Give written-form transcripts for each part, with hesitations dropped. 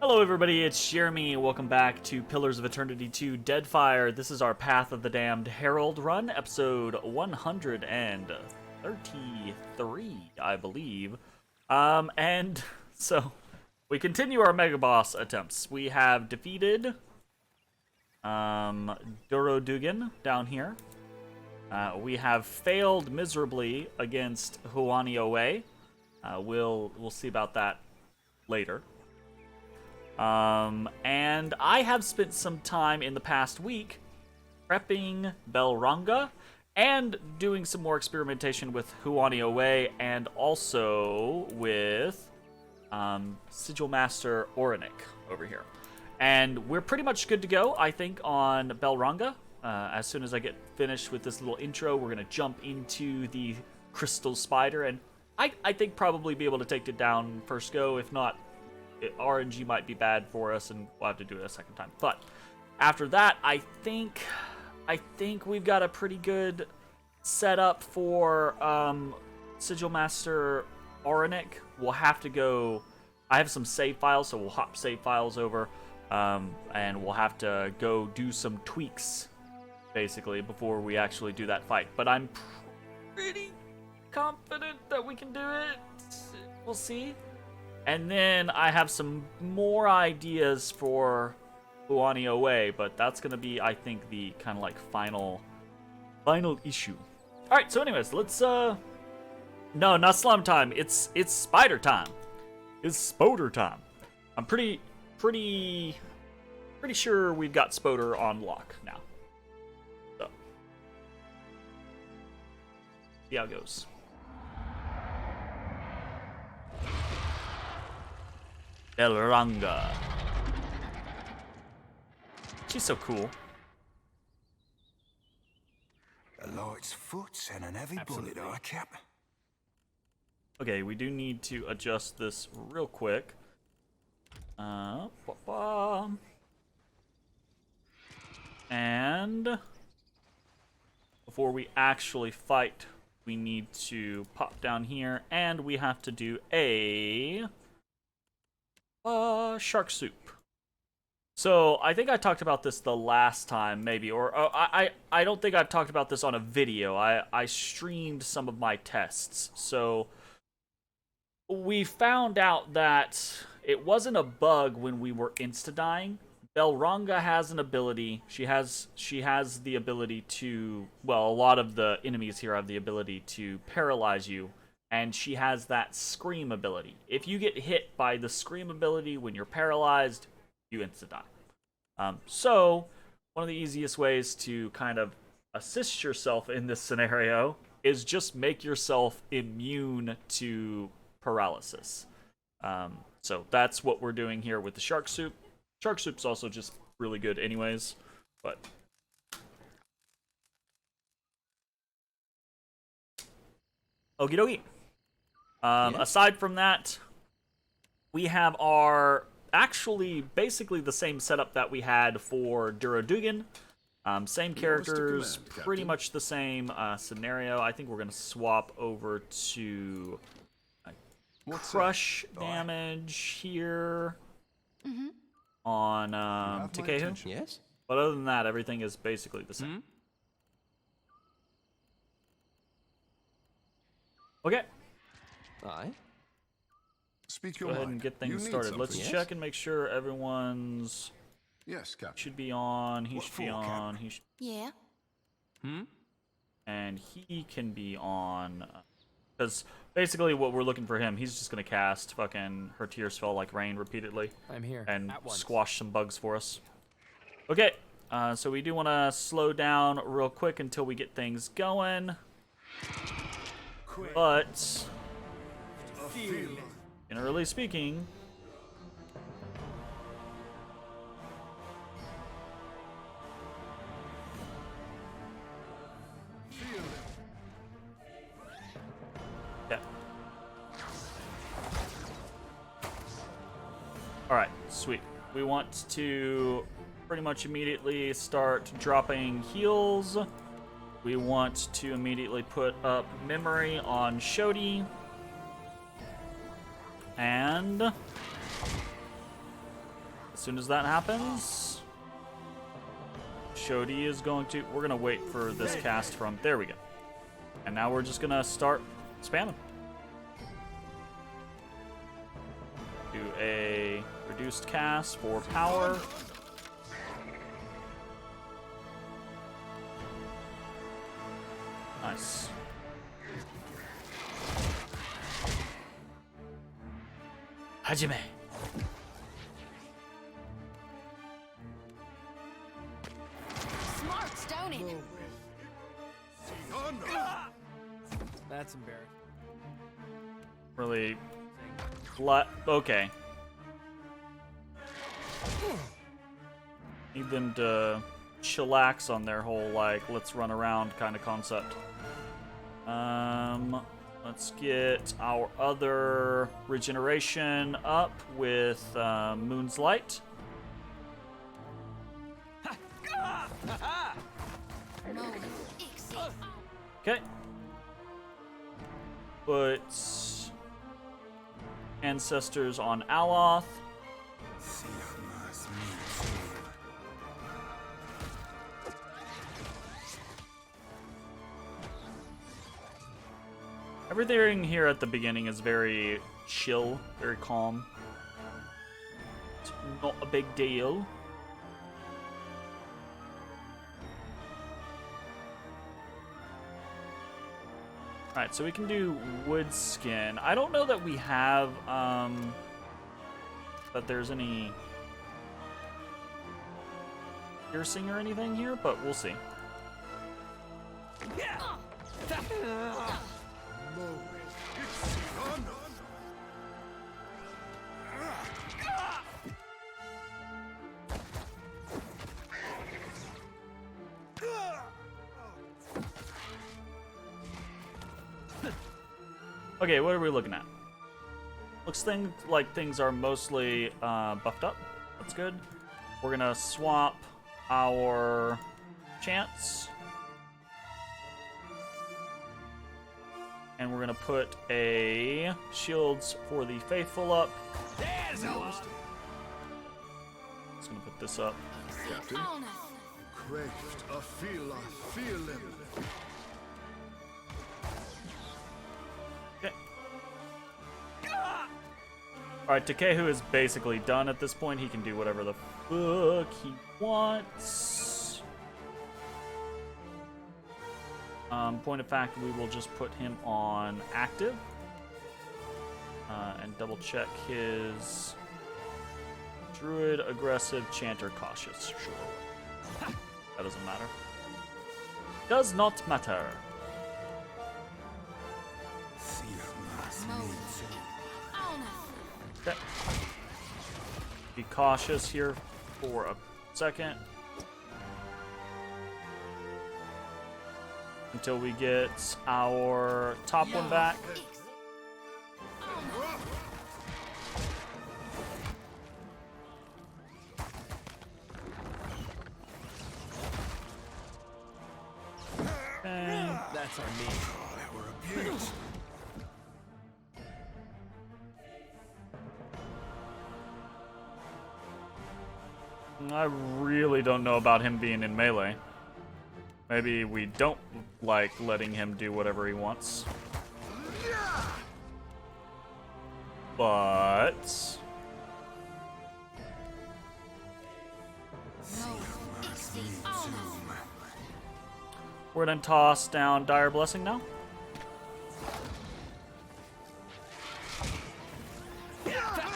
Hello everybody, it's Jeremy. Welcome back to Pillars of Eternity 2 Deadfire. This is our Path of the Damned Herald run, episode 133, I believe. And so we continue our Mega Boss attempts. We have defeated Durodugan down here. We have failed miserably against Huani Owe. We'll see about that later. And I have spent some time in the past week prepping Belranga and doing some more experimentation with Huani Owe and also with Sigilmaster Orinic over here. And we're pretty much good to go, I think, on Belranga. As soon as I get finished with this little intro, we're going to jump into the Crystal Spider, and I think probably be able to take it down first go. If not, RNG might be bad for us, and we'll have to do it a second time. But after that, I think we've got a pretty good setup for Sigilmaster Orinic. We'll have to go. I have some save files, so we'll hop save files over, and we'll have to go do some tweaks, basically, before we actually do that fight. But I'm pretty confident that we can do it. We'll see. And then I have some more ideas for Huani Owe, but that's going to be, I think, the kind of like final issue. All right, so anyways, let's no, not slum time. It's spider time. It's Spoder time. I'm pretty sure we've got Spoder on lock now. So, see how it goes. Belranga. She's so cool. A light's foot and an heavy bullet, I cap. Okay, we do need to adjust this real quick. And before we actually fight, we need to pop down here, and we have to do a shark soup. So I think I talked about this the last time, maybe, or I don't think I've talked about this on a video. I streamed some of my tests. So we found out that it wasn't a bug when we were insta-dying. Belranga has an ability. She has the ability to, well, a lot of the enemies here have the ability to paralyze you. And she has that scream ability. If you get hit by the scream ability when you're paralyzed, you insta-die. So, one of the easiest ways to kind of assist yourself in this scenario is just make yourself immune to paralysis. So that's what we're doing here with the shark soup. Shark soup's also just really good anyways, but okie dokie. Aside from that, we have our actually basically the same setup that we had for Durodugan. Same characters, pretty much the same scenario. I think we're going to swap over to crush damage here on Takehu. Yes? But other than that, everything is basically the same. Okay. Aye. Speak Go your ahead mind. and get things You started. need Let's something. check and make sure everyone's Yes, Captain. should be on. He What should be for, on. Captain? He should, Yeah. and he can be on. Because basically, what we're looking for him, he's just gonna cast fucking Her Tears Fell Like Rain repeatedly I'm here. and At once. squash some bugs for us. Okay, so we do want to slow down real quick until we get things going. But generally speaking, yeah. Alright, sweet. We want to pretty much immediately start dropping heals. We want to immediately put up memory on Shodi. And soon as that happens, Shodi is going to... We're going to wait for this cast from... There we go. And now we're just going to start spamming. Do a reduced cast for power. Nice. Hajime. Smart, don't it? That's embarrassing. Really... Okay. Need them to chillax on their whole, like, let's run around kind of concept. Let's get our other regeneration up with Moon's Light. Okay. Put Ancestors on Aloth. Everything here at the beginning is very chill, very calm. It's not a big deal. Alright, so we can do wood skin. I don't know that we have, that there's any piercing or anything here, but we'll see. Okay, what are we looking at? Looks like things are mostly buffed up. That's good. We're gonna swap our chants. And we're gonna put a shields for the faithful up. Just gonna put this up. Captain. Craved a feeling. Okay. Alright, Takehu is basically done at this point. He can do whatever the fuck he wants. Point of fact, we will just put him on active. And double check his Druid, aggressive, Chanter, cautious. Sure. That doesn't matter. Does not matter. Okay. Be cautious here for a second. Until we get our top one back. Okay. That's on me. Oh, that were a beaut. I really don't know about him being in melee. Maybe we don't like letting him do whatever he wants. But... we're gonna toss down Dire Blessing now.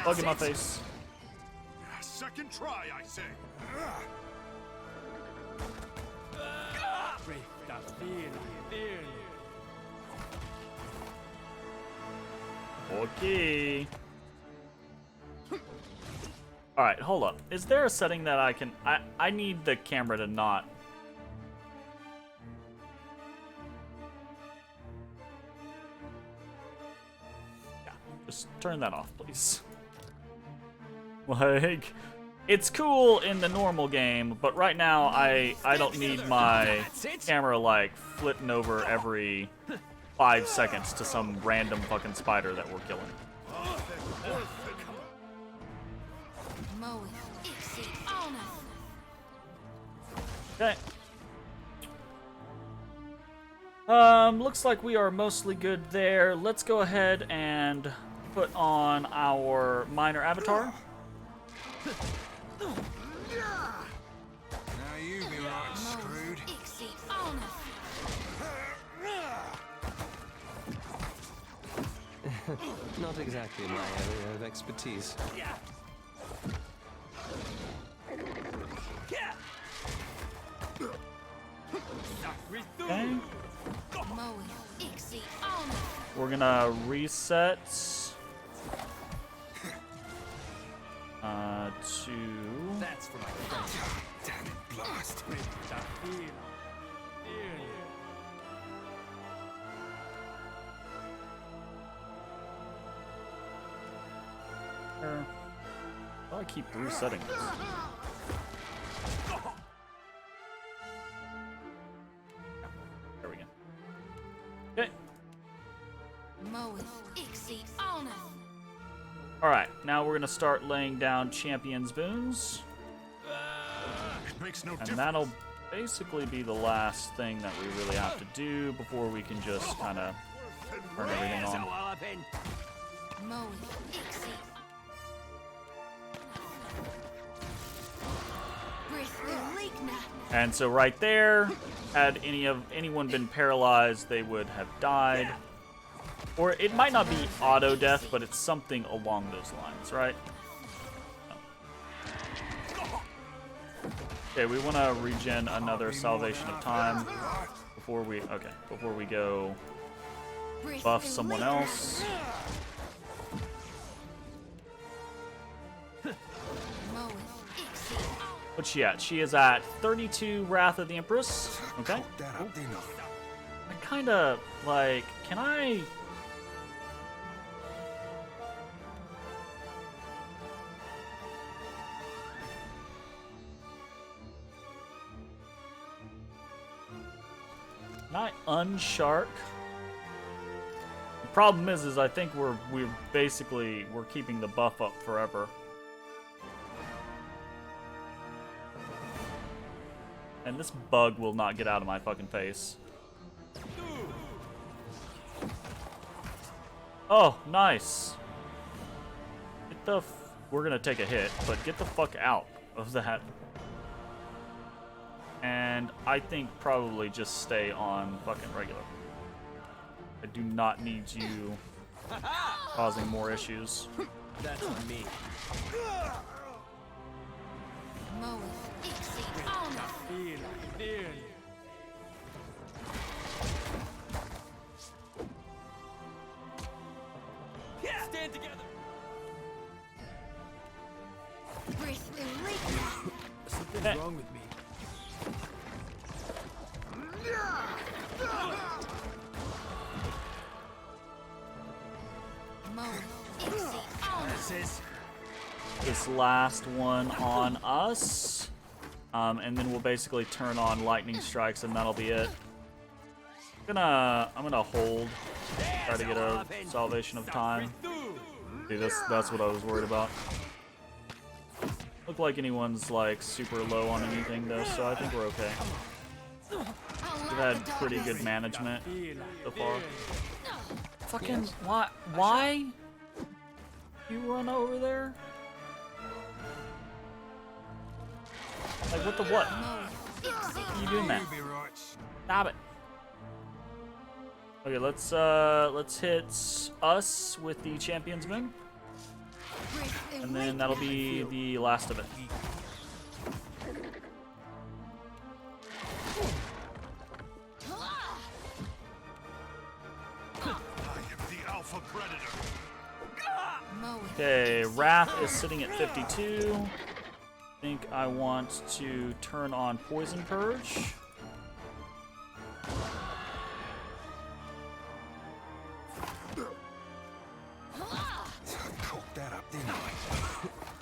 Bug in my face. Second try, I say. Okay. Alright, hold up. Is there a setting that I can... I need the camera to not... Yeah, just turn that off, please. Like... it's cool in the normal game, but right now I don't need my camera like flitting over every 5 seconds to some random fucking spider that we're killing. Okay. Looks like we are mostly good there. Let's go ahead and put on our minor avatar. Now you be right screwed. Not exactly my area of expertise. Okay. We're gonna reset to That's for my friends. Damn it, blast. Why do I keep resetting this? There we go. Okay. Alright, now we're gonna start laying down Champion's Boons. It makes no And that'll basically be the last thing that we really have to do before we can just kind of turn everything on. And so right there, had anyone been paralyzed, they would have died. Or it might not be auto death, but it's something along those lines, right? Okay, we want to regen another Salvation of Time before we go buff someone else. What's she at? She is at 32 Wrath of the Empress. Okay. that up, didn't I? I kind of like. Can I? Can I unshark? The problem is I think we're keeping the buff up forever. And this bug will not get out of my fucking face. Oh, nice. Get the we're gonna take a hit, but get the fuck out of that. And I think probably just stay on fucking regular. I do not need you causing more issues. That's on me. Stand together. Something's wrong with me. This last one on us. And then we'll basically turn on lightning strikes and that'll be it. I'm gonna hold, try to get a Salvation of Time. See, that's what I was worried about. Look like anyone's like super low on anything though, so I think we're okay. We've had pretty good management so far. Fucking why? You run over there? Like what the what? What are you doing that? You be right. Stop it. Okay, let's hit us with the Champion's Moon. And then that'll be the last of it. The alpha predator. Okay, Wrath is sitting at 52. I think I want to turn on Poison Purge. Cooked that up, didn't I?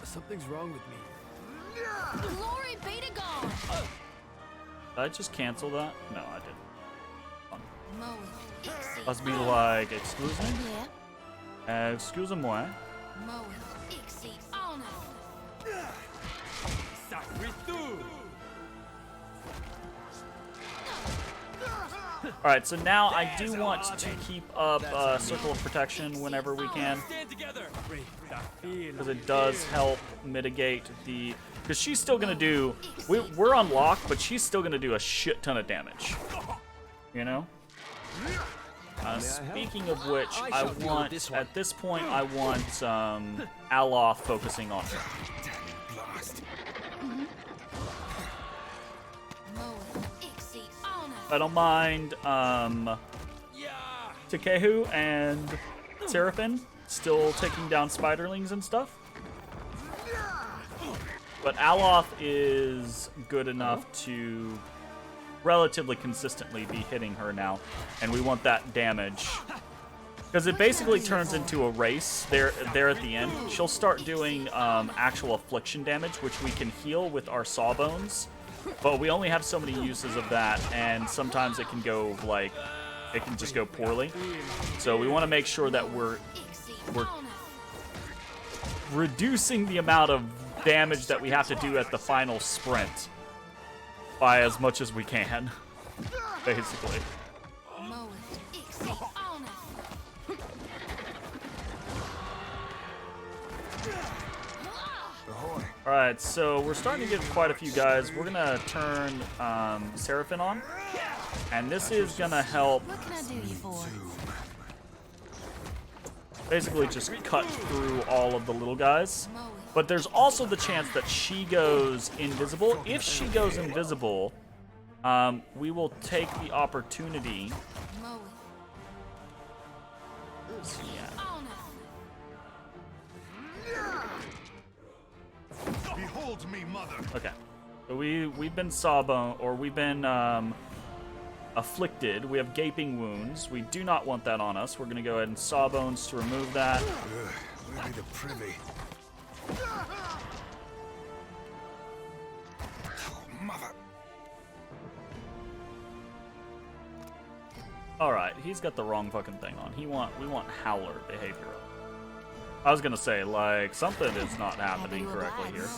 Something's wrong with me. Glory be to God! Did I just cancel that? No, I didn't. Must be like, excuse me? Excuse-moi. Alright, so now I do want to keep up Circle of Protection whenever we can, Stand together. because it does help mitigate the... Because she's still going to do... We're on lock, but she's still going to do a shit ton of damage. You know? Speaking of which, I want... At this point, I want Aloth focusing on her. I don't mind Takehu and Seraphim still taking down spiderlings and stuff. But Aloth is good enough to relatively consistently be hitting her now. And we want that damage. Because it basically turns into a race there at the end. She'll start doing actual affliction damage, which we can heal with our sawbones. But we only have so many uses of that, and sometimes it can go, like, it can just go poorly. So we want to make sure that we're reducing the amount of damage that we have to do at the final sprint by as much as we can, basically. Alright, so we're starting to get quite a few guys. We're gonna turn Seraphim on. And this is gonna help What can I do you for? basically just cut through all of the little guys. But there's also the chance that she goes invisible. If she goes invisible, we will take the opportunity. Behold me, mother. Okay. So we've been sawbone, or we've been afflicted. We have gaping wounds. We do not want that on us. We're gonna go ahead and sawbones to remove that. Where be the privy? Mother. All right, he's got the wrong fucking thing on. We want howler behavior. I was gonna say, like, something is not happening correctly here.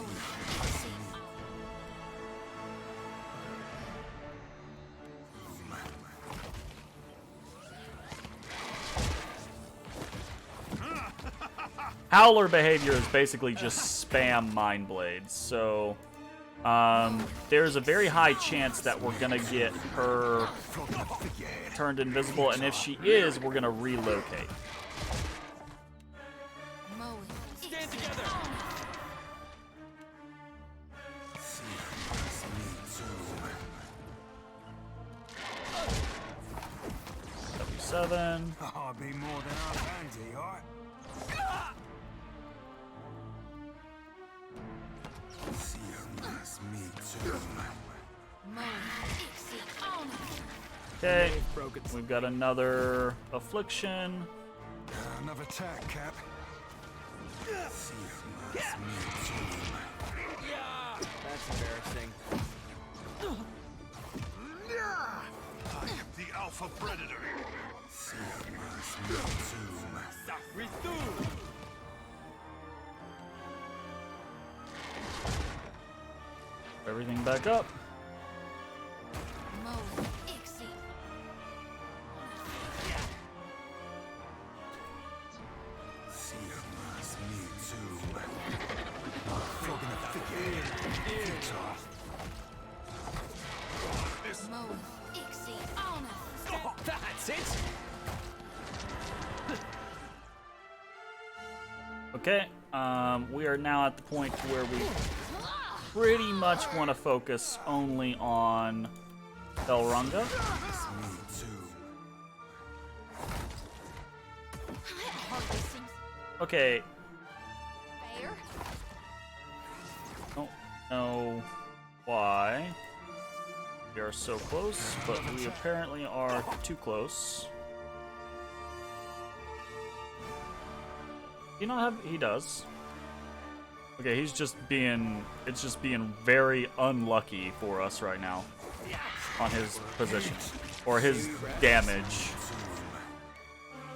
Howler behavior is basically just spam mind blades. So there's a very high chance that we're gonna get her turned invisible, and if she is, we're gonna relocate. Stand together. 7. I'll be more than our pansy, alright? Okay, we've got another affliction. Another attack, Cap. That's embarrassing. I am the Alpha Predator. Everything back up. That's it. Okay, we are now at the point where we pretty much want to focus only on Elrunga. Okay. Don't know why we are so close, but we apparently are too close. You not have? He does. Okay, he's just being. It's just being very unlucky for us right now on his position or his damage.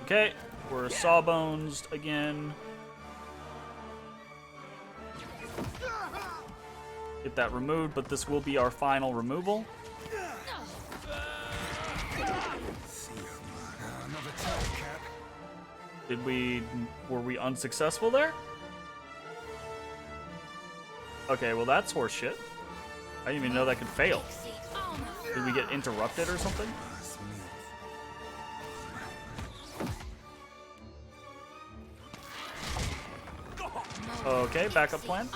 Okay, we're sawbones again. Get that removed, but this will be our final removal. Another turn, Cap. Were we unsuccessful there? Okay, well that's horseshit. I didn't even know that could fail. Did we get interrupted or something? Okay, backup plan.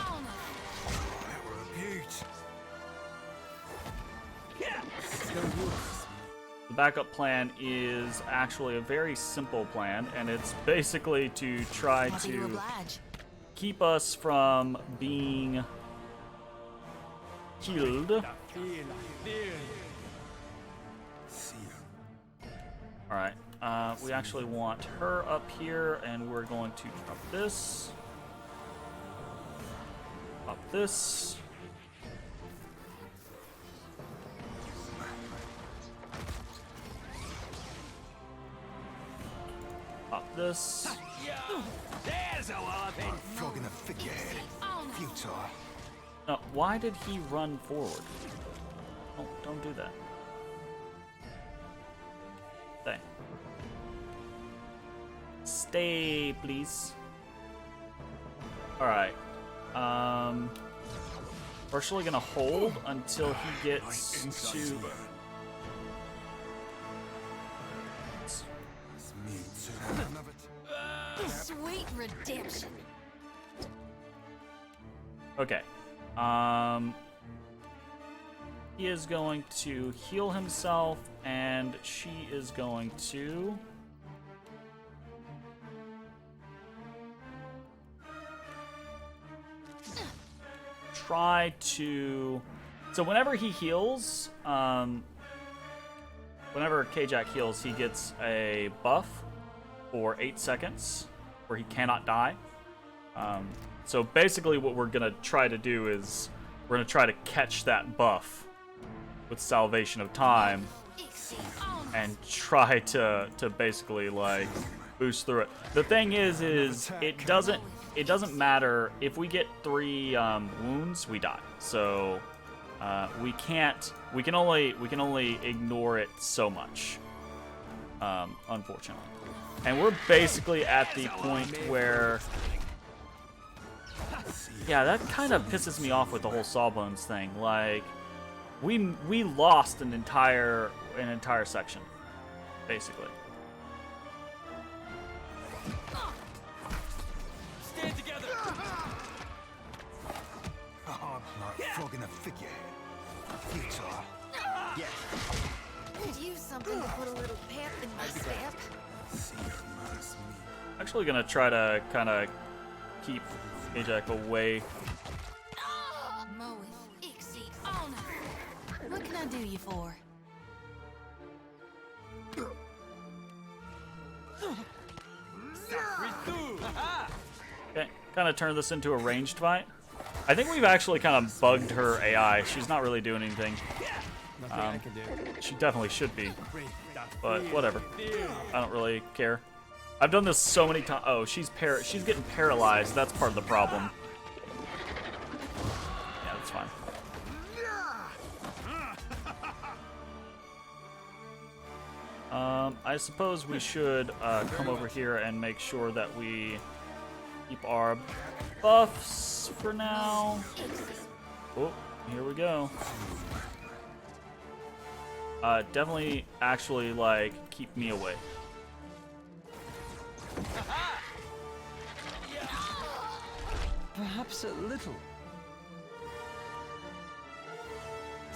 The backup plan is actually a very simple plan, and it's basically to try to keep us from being killed. Alright, we actually want her up here, and we're going to drop this. Drop this. Pop this. There's a walloping. Flogging a figurehead. Futile. No, why did he run forward? Oh, don't do that. Stay. Stay, please. Alright. We're actually gonna hold until he gets to... Sweet redemption. Okay. He is going to heal himself, and she is going to... try to... So whenever he heals, whenever K-Jack heals, he gets a buff for 8 seconds, where he cannot die. So basically what we're gonna try to do is we're gonna try to catch that buff with Salvation of Time and try to basically like boost through it. The thing is it doesn't matter if we get 3 wounds, we die. So we can only ignore it so much, unfortunately. And we're basically at the point where, yeah, that kind of pisses me off with the whole Sawbones thing. Like, we lost an entire section, basically. Stand together. Oh, like flogging a figurehead. Futile. Could use something to put a little pep in my step. Actually gonna try to kind of keep Ajax away. Moweth, Ixie, honor. What can I do you for? Okay, kind of turn this into a ranged fight. I think we've actually kind of bugged her AI. She's not really doing anything. Nothing I can do. She definitely should be, but whatever. I don't really care. I've done this so many times. Oh, she's getting paralyzed. That's part of the problem. Yeah, that's fine. I suppose we should come over here and make sure that we keep our buffs for now. Oh, here we go. Definitely actually, like, keep me away. Perhaps a little.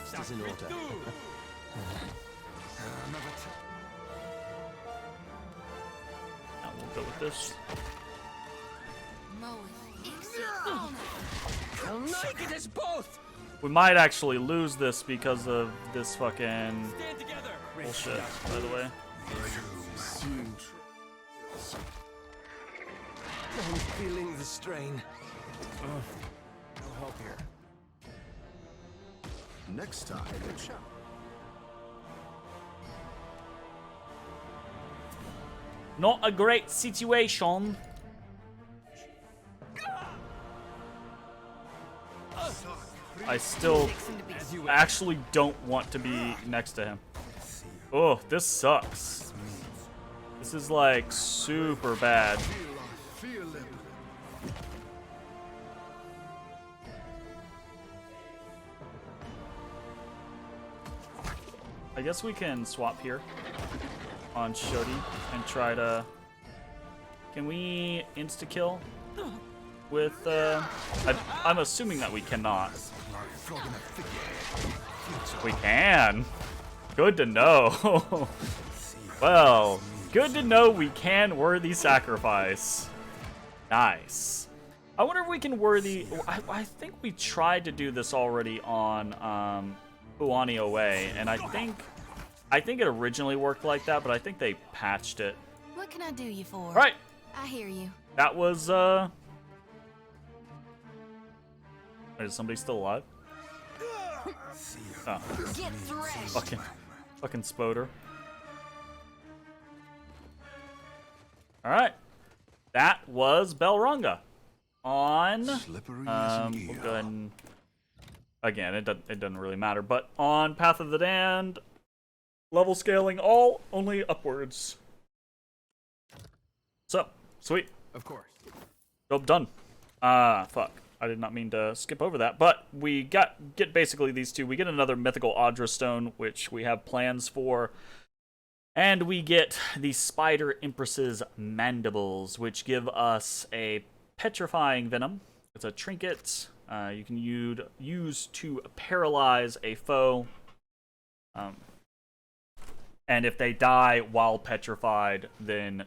This is in order. Now we'll go with this. Moweth, Ixie, honor. I'll make it as both. We might actually lose this because of this fucking Stand together. bullshit, by the way. I'm feeling the strain. I'll help here. Next time, shall. Not a great situation. I still actually don't want to be next to him. Oh, this sucks. This is like super bad. I guess we can swap here on Shodi and try to... Can we insta-kill with... I'm assuming that we cannot. We can. Good to know. Well, good to know we can worthy sacrifice. Nice. I wonder if we can worthy... I think we tried to do this already on Uani Away, and I think it originally worked like that, but I think they patched it. What can I do you for? Right. I hear you. That was Is somebody still alive? Oh. Get threshed. Fucking spoder. Alright. That was Belronga. On Slippery as an we'll eel. go ahead and again, it doesn't really matter, but on Path of the Damned, level scaling all only upwards. So, sweet. Of course. Job done. Fuck. I did not mean to skip over that, but we get basically these two. We get another mythical Audra Stone, which we have plans for. And we get the Spider Empress's Mandibles, which give us a petrifying venom. It's a trinket you can use to paralyze a foe. And if they die while petrified, then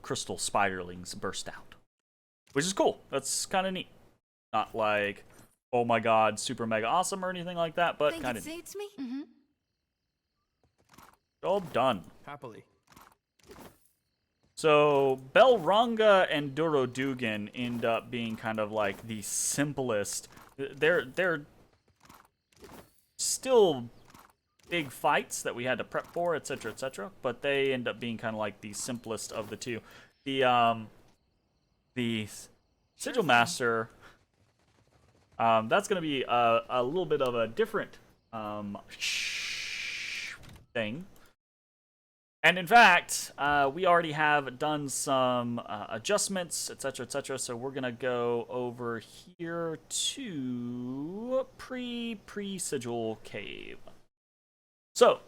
crystal spiderlings burst out. Which is cool. That's kind of neat. Not like, oh my god, super mega awesome or anything like that, but Think kind it of suits me? Mm-hmm. job done. Happily. So Belronga and Durodugan end up being kind of like the simplest. They're still big fights that we had to prep for, etc., etc. But they end up being kind of like the simplest of the two. The Sigil Master. That's gonna be a little bit of a different thing. And in fact, we already have done some adjustments, etc., etc. So we're gonna go over here to pre-sigil cave. So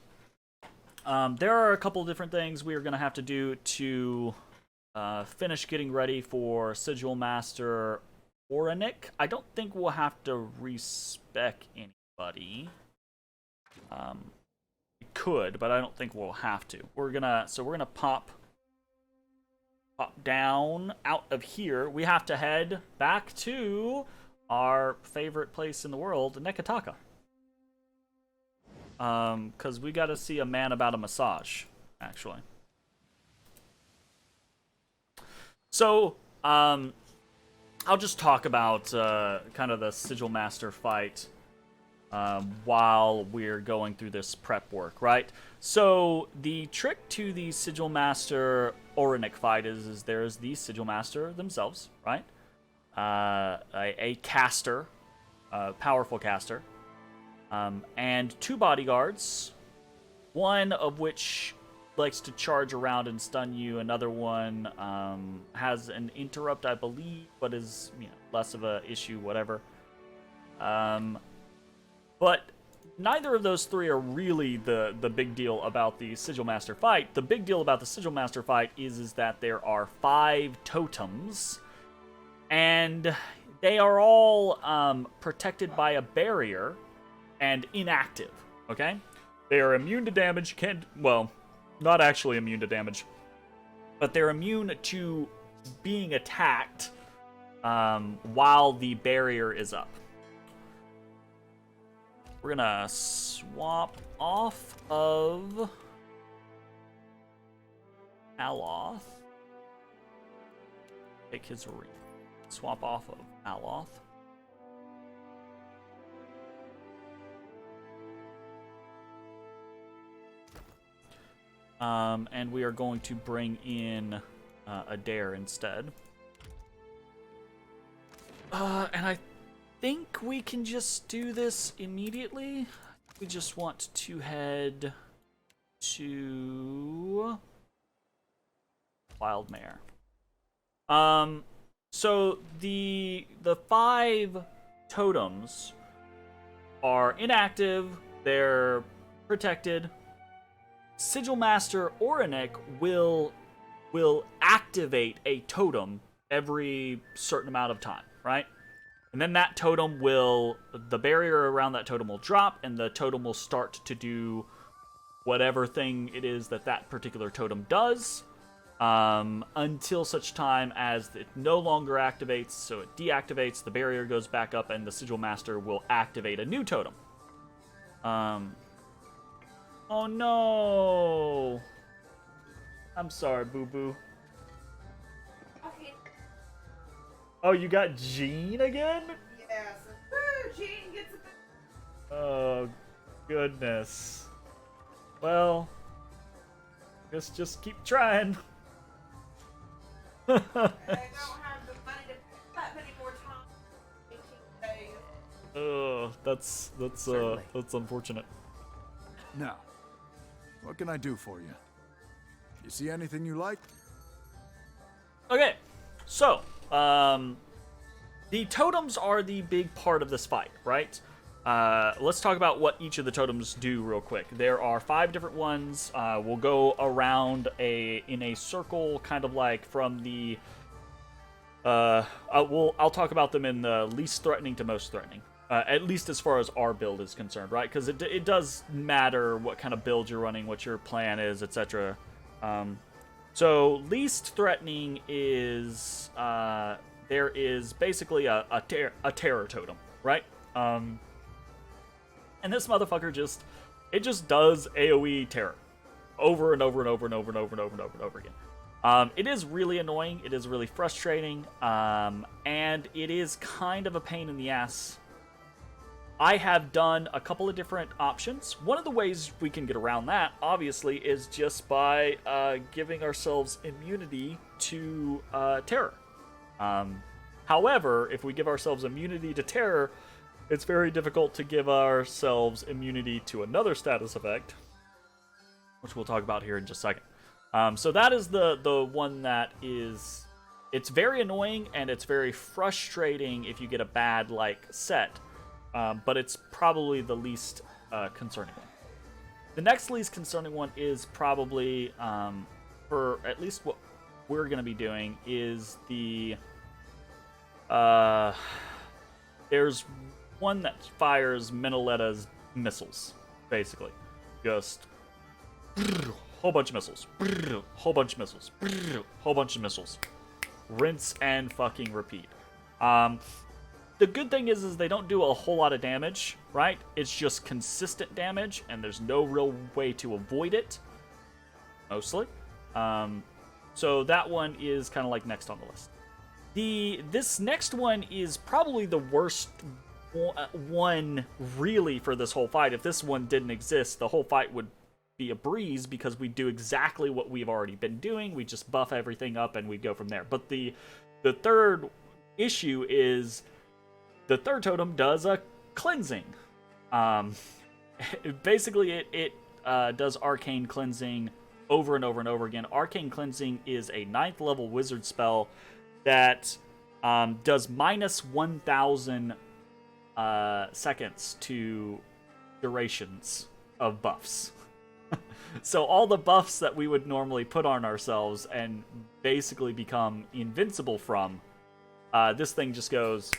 there are a couple different things we are gonna have to do to finish getting ready for Sigilmaster Orenic. I don't think we'll have to respec anybody. We could, but I don't think we'll have to. We're gonna pop down out of here. We have to head back to our favorite place in the world, Nekataka. Because we got to see a man about a massage, actually. So, I'll just talk about kind of the Sigilmaster fight while we're going through this prep work, right? So the trick to the Sigilmaster Orenic fight is there's the Sigilmaster themselves, right? A caster, powerful caster, and two bodyguards, one of which likes to charge around and stun you. Another one has an interrupt, I believe, but is less of a issue, whatever. But neither of those three are really the big deal about the Sigilmaster fight. The big deal about the Sigilmaster fight is that there are 5 totems, and they are all protected by a barrier and inactive, okay? They are immune to damage, well, not actually immune to damage, but they're immune to being attacked while the barrier is up. We're gonna swap off of Aloth. Take his ring. Swap off of Aloth. And we are going to bring in Adair instead. And I think we can just do this immediately. We just want to head to Wildmare. So the 5 totems are inactive. They're protected. Sigilmaster Oranik will activate a totem every certain amount of time, right? And then that totem the barrier around that totem will drop, and the totem will start to do whatever thing it is that particular totem does, until such time as it no longer activates, so it deactivates, the barrier goes back up, and the Sigil Master will activate a new totem. Oh no! I'm sorry, boo-boo. Okay. Oh, you got Jean again? Yes. Woo, Jean gets a Oh, goodness. Well, guess just keep trying. I don't have the money to put that many more times. 18 days. That's unfortunate. Now, what can I do for you? You see anything you like? Okay, so, the totems are the big part of this fight, right? Let's talk about what each of the totems do real quick. There are 5 different ones. We'll go around in a circle, kind of like from the... I'll talk about them in the least threatening to most threatening. At least as far as our build is concerned, right? Because it does matter what kind of build you're running, what your plan is, etc. So least threatening is there is basically a terror totem, right? And this motherfucker just does AoE terror over and over and over and over and over and over and over and over again. It is really annoying. It is really frustrating, and it is kind of a pain in the ass. I have done a couple of different options. One of the ways we can get around that, obviously, is just by giving ourselves immunity to terror. However, if we give ourselves immunity to terror, it's very difficult to give ourselves immunity to another status effect, which we'll talk about here in just a second. So that is the one that is... It's very annoying, and it's very frustrating if you get a bad, set. But it's probably the least concerning one. The next least concerning one is probably, for at least what we're going to be doing, is the... there's one that fires Meneletta's missiles, basically. Just... whole bunch of missiles. Whole bunch of missiles. Whole bunch of missiles. Rinse and fucking repeat. The good thing is they don't do a whole lot of damage, right? It's just consistent damage, and there's no real way to avoid it, mostly. So that one is kind of next on the list. This next one is probably the worst one, really, for this whole fight. If this one didn't exist, the whole fight would be a breeze, because we do exactly what we've already been doing. We just buff everything up, and we go from there. But the third issue is... The third totem does a cleansing. Basically, it does arcane cleansing over and over and over again. Arcane cleansing is a 9th level wizard spell that does minus 1,000 seconds to durations of buffs. So all the buffs that we would normally put on ourselves and basically become invincible from, this thing just goes...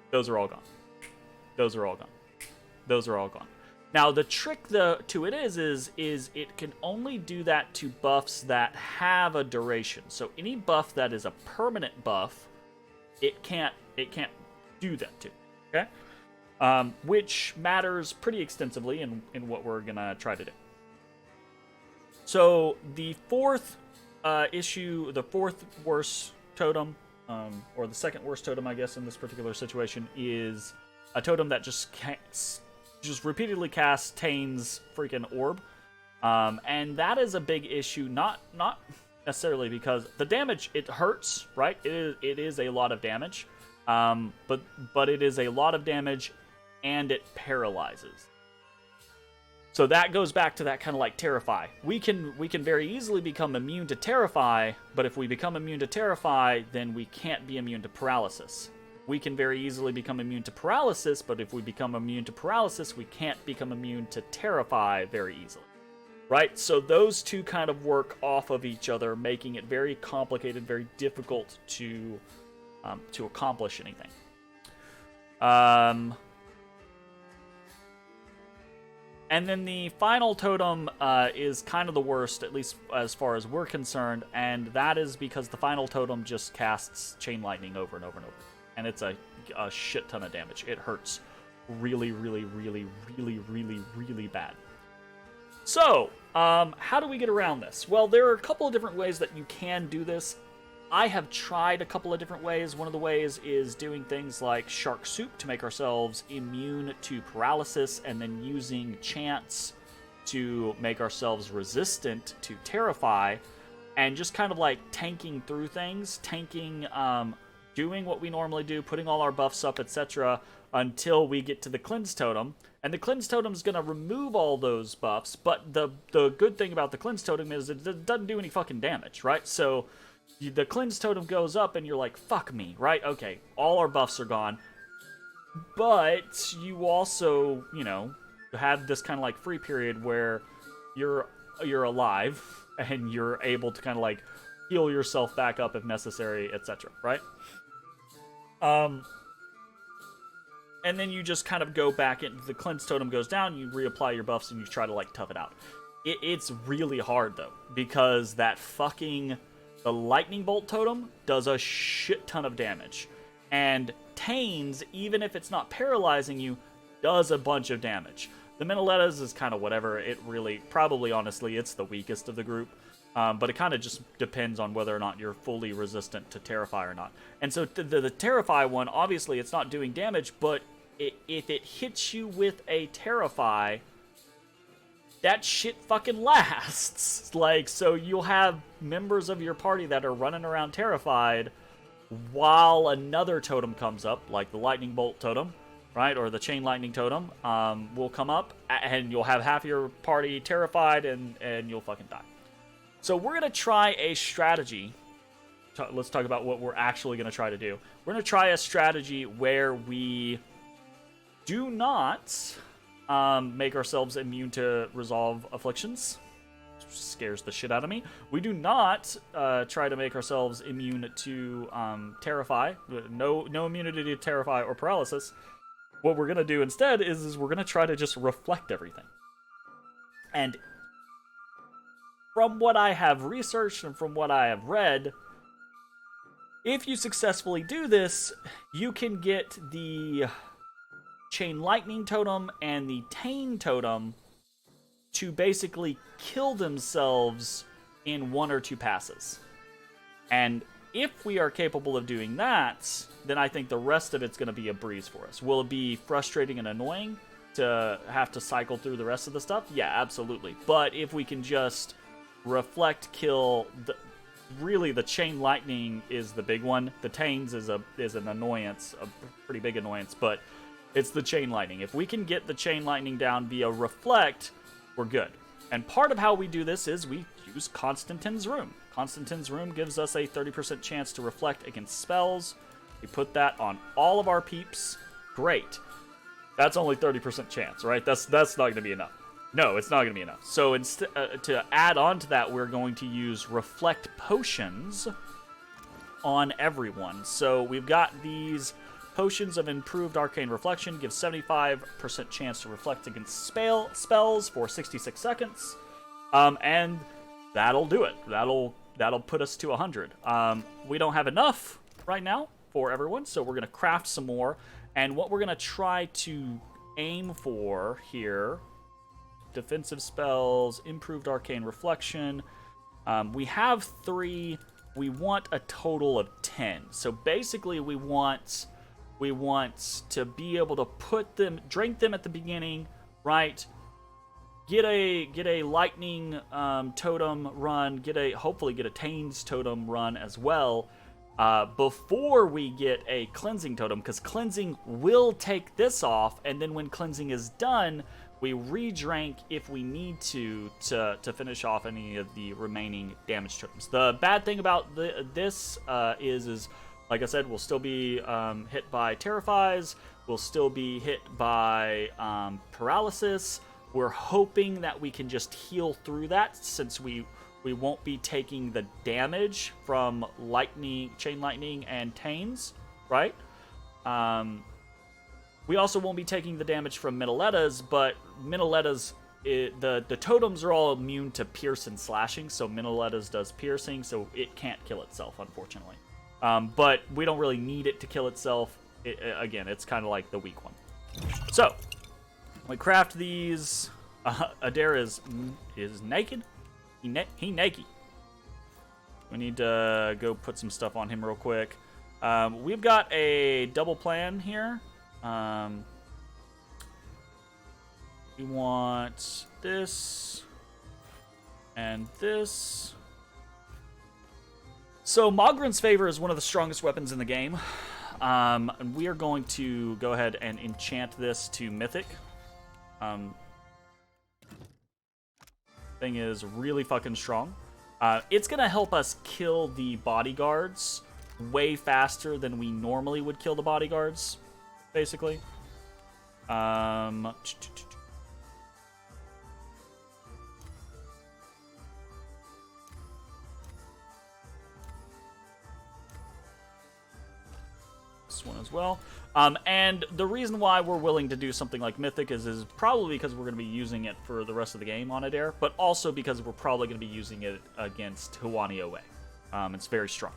Those are all gone. Those are all gone. Those are all gone. Now, the trick to it is it can only do that to buffs that have a duration. So any buff that is a permanent buff, it can't do that to. Okay? Which matters pretty extensively in what we're gonna try to do. So the fourth issue, the fourth worst totem, or the second worst totem, I guess, in this particular situation, is a totem that just repeatedly casts Tane's freaking orb. And that is a big issue, not necessarily because the damage, it hurts, right? It is a lot of damage. But it is a lot of damage, and it paralyzes. So that goes back to that kind of like Terrify. We can very easily become immune to Terrify, but if we become immune to Terrify, then we can't be immune to Paralysis. We can very easily become immune to Paralysis, but if we become immune to Paralysis, we can't become immune to Terrify very easily. Right? So those two kind of work off of each other, making it very complicated, very difficult to accomplish anything. And then the final totem is kind of the worst, at least as far as we're concerned, and that is because the final totem just casts Chain Lightning over and over and over. And it's a shit ton of damage. It hurts really, really, really, really, really, really bad. So, how do we get around this? Well, there are a couple of different ways that you can do this. I have tried a couple of different ways. One of the ways is doing things like Shark Soup to make ourselves immune to paralysis, and then using chants to make ourselves resistant to Terrify, and just kind of like tanking through things, doing what we normally do, putting all our buffs up, etc., until we get to the Cleanse Totem. And the Cleanse Totem is going to remove all those buffs, but the good thing about the Cleanse Totem is it doesn't do any fucking damage, right? So the Cleanse Totem goes up and you're like, fuck me, right? Okay, all our buffs are gone. But you also, you know, have this kind of like free period where you're alive and you're able to kind of like heal yourself back up if necessary, etc., right? And then you just kind of go back into the Cleanse Totem goes down, you reapply your buffs, and you try to like tough it out. It's really hard though, because that fucking the Lightning Bolt Totem does a shit ton of damage. And Tains, even if it's not paralyzing you, does a bunch of damage. The Minolettas is kind of whatever. It really, probably honestly, it's the weakest of the group. But it kind of just depends on whether or not you're fully resistant to Terrify or not. And so the Terrify one, obviously it's not doing damage, but if it hits you with a Terrify, that shit fucking lasts. Like, so you'll have members of your party that are running around terrified while another totem comes up, like the Lightning Bolt Totem, right? Or the Chain Lightning Totem will come up, and you'll have half your party terrified, and you'll fucking die. So we're going to try a strategy. Let's talk about what we're actually going to try to do. We're going to try a strategy where we do not make ourselves immune to resolve afflictions. Which scares the shit out of me. We do not try to make ourselves immune to Terrify. No immunity to Terrify or Paralysis. What we're going to do instead is we're going to try to just reflect everything. And from what I have researched and from what I have read, if you successfully do this, you can get the Chain Lightning Totem and the Tain Totem to basically kill themselves in 1 or 2 passes. And if we are capable of doing that, then I think the rest of it's going to be a breeze for us. Will it be frustrating and annoying to have to cycle through the rest of the stuff? Yeah, absolutely. But if we can just reflect, kill, really the Chain Lightning is the big one. The Tains is an annoyance, a pretty big annoyance, but it's the Chain Lightning. If we can get the Chain Lightning down via reflect, we're good. And part of how we do this is we use Constantine's Rune. Constantine's Rune gives us a 30% chance to reflect against spells. We put that on all of our peeps. Great. That's only 30% chance, right? That's not going to be enough. No, it's not going to be enough. So instead, to add on to that, we're going to use Reflect Potions on everyone. So we've got these Potions of Improved Arcane Reflection, give 75% chance to reflect against spells for 66 seconds. And that'll do it. That'll put us to 100. We don't have enough right now for everyone, so we're going to craft some more. And what we're going to try to aim for here, defensive spells, improved arcane reflection. We have 3. We want a total of 10. So basically we want to be able to drink them at the beginning, right? Get a lightning totem run, hopefully get a Tain's totem run as well, before we get a cleansing totem, because cleansing will take this off, and then when cleansing is done, we re-drank if we need to finish off any of the remaining damage totems. The bad thing about this is like I said, we'll still be hit by Terrifies. We'll still be hit by Paralysis. We're hoping that we can just heal through that, since we won't be taking the damage from lightning, chain lightning, and Tanes, right? We also won't be taking the damage from Minolettas, but Minolettas, the totems are all immune to pierce and slashing, so Minolettas does piercing, so it can't kill itself, unfortunately. But we don't really need it to kill itself. Again, it's kind of like the weak one. So, we craft these. Adair is naked. He naked. We need to go put some stuff on him real quick. We've got a double plan here. We want this and this. So Mogren's Favor is one of the strongest weapons in the game. And we are going to go ahead and enchant this to Mythic. Thing is really fucking strong. It's gonna help us kill the bodyguards way faster than we normally would kill the bodyguards, basically. This one as well. And the reason why we're willing to do something like Mythic is probably because we're going to be using it for the rest of the game on Adair, but also because we're probably going to be using it against Huani Owe. It's very strong.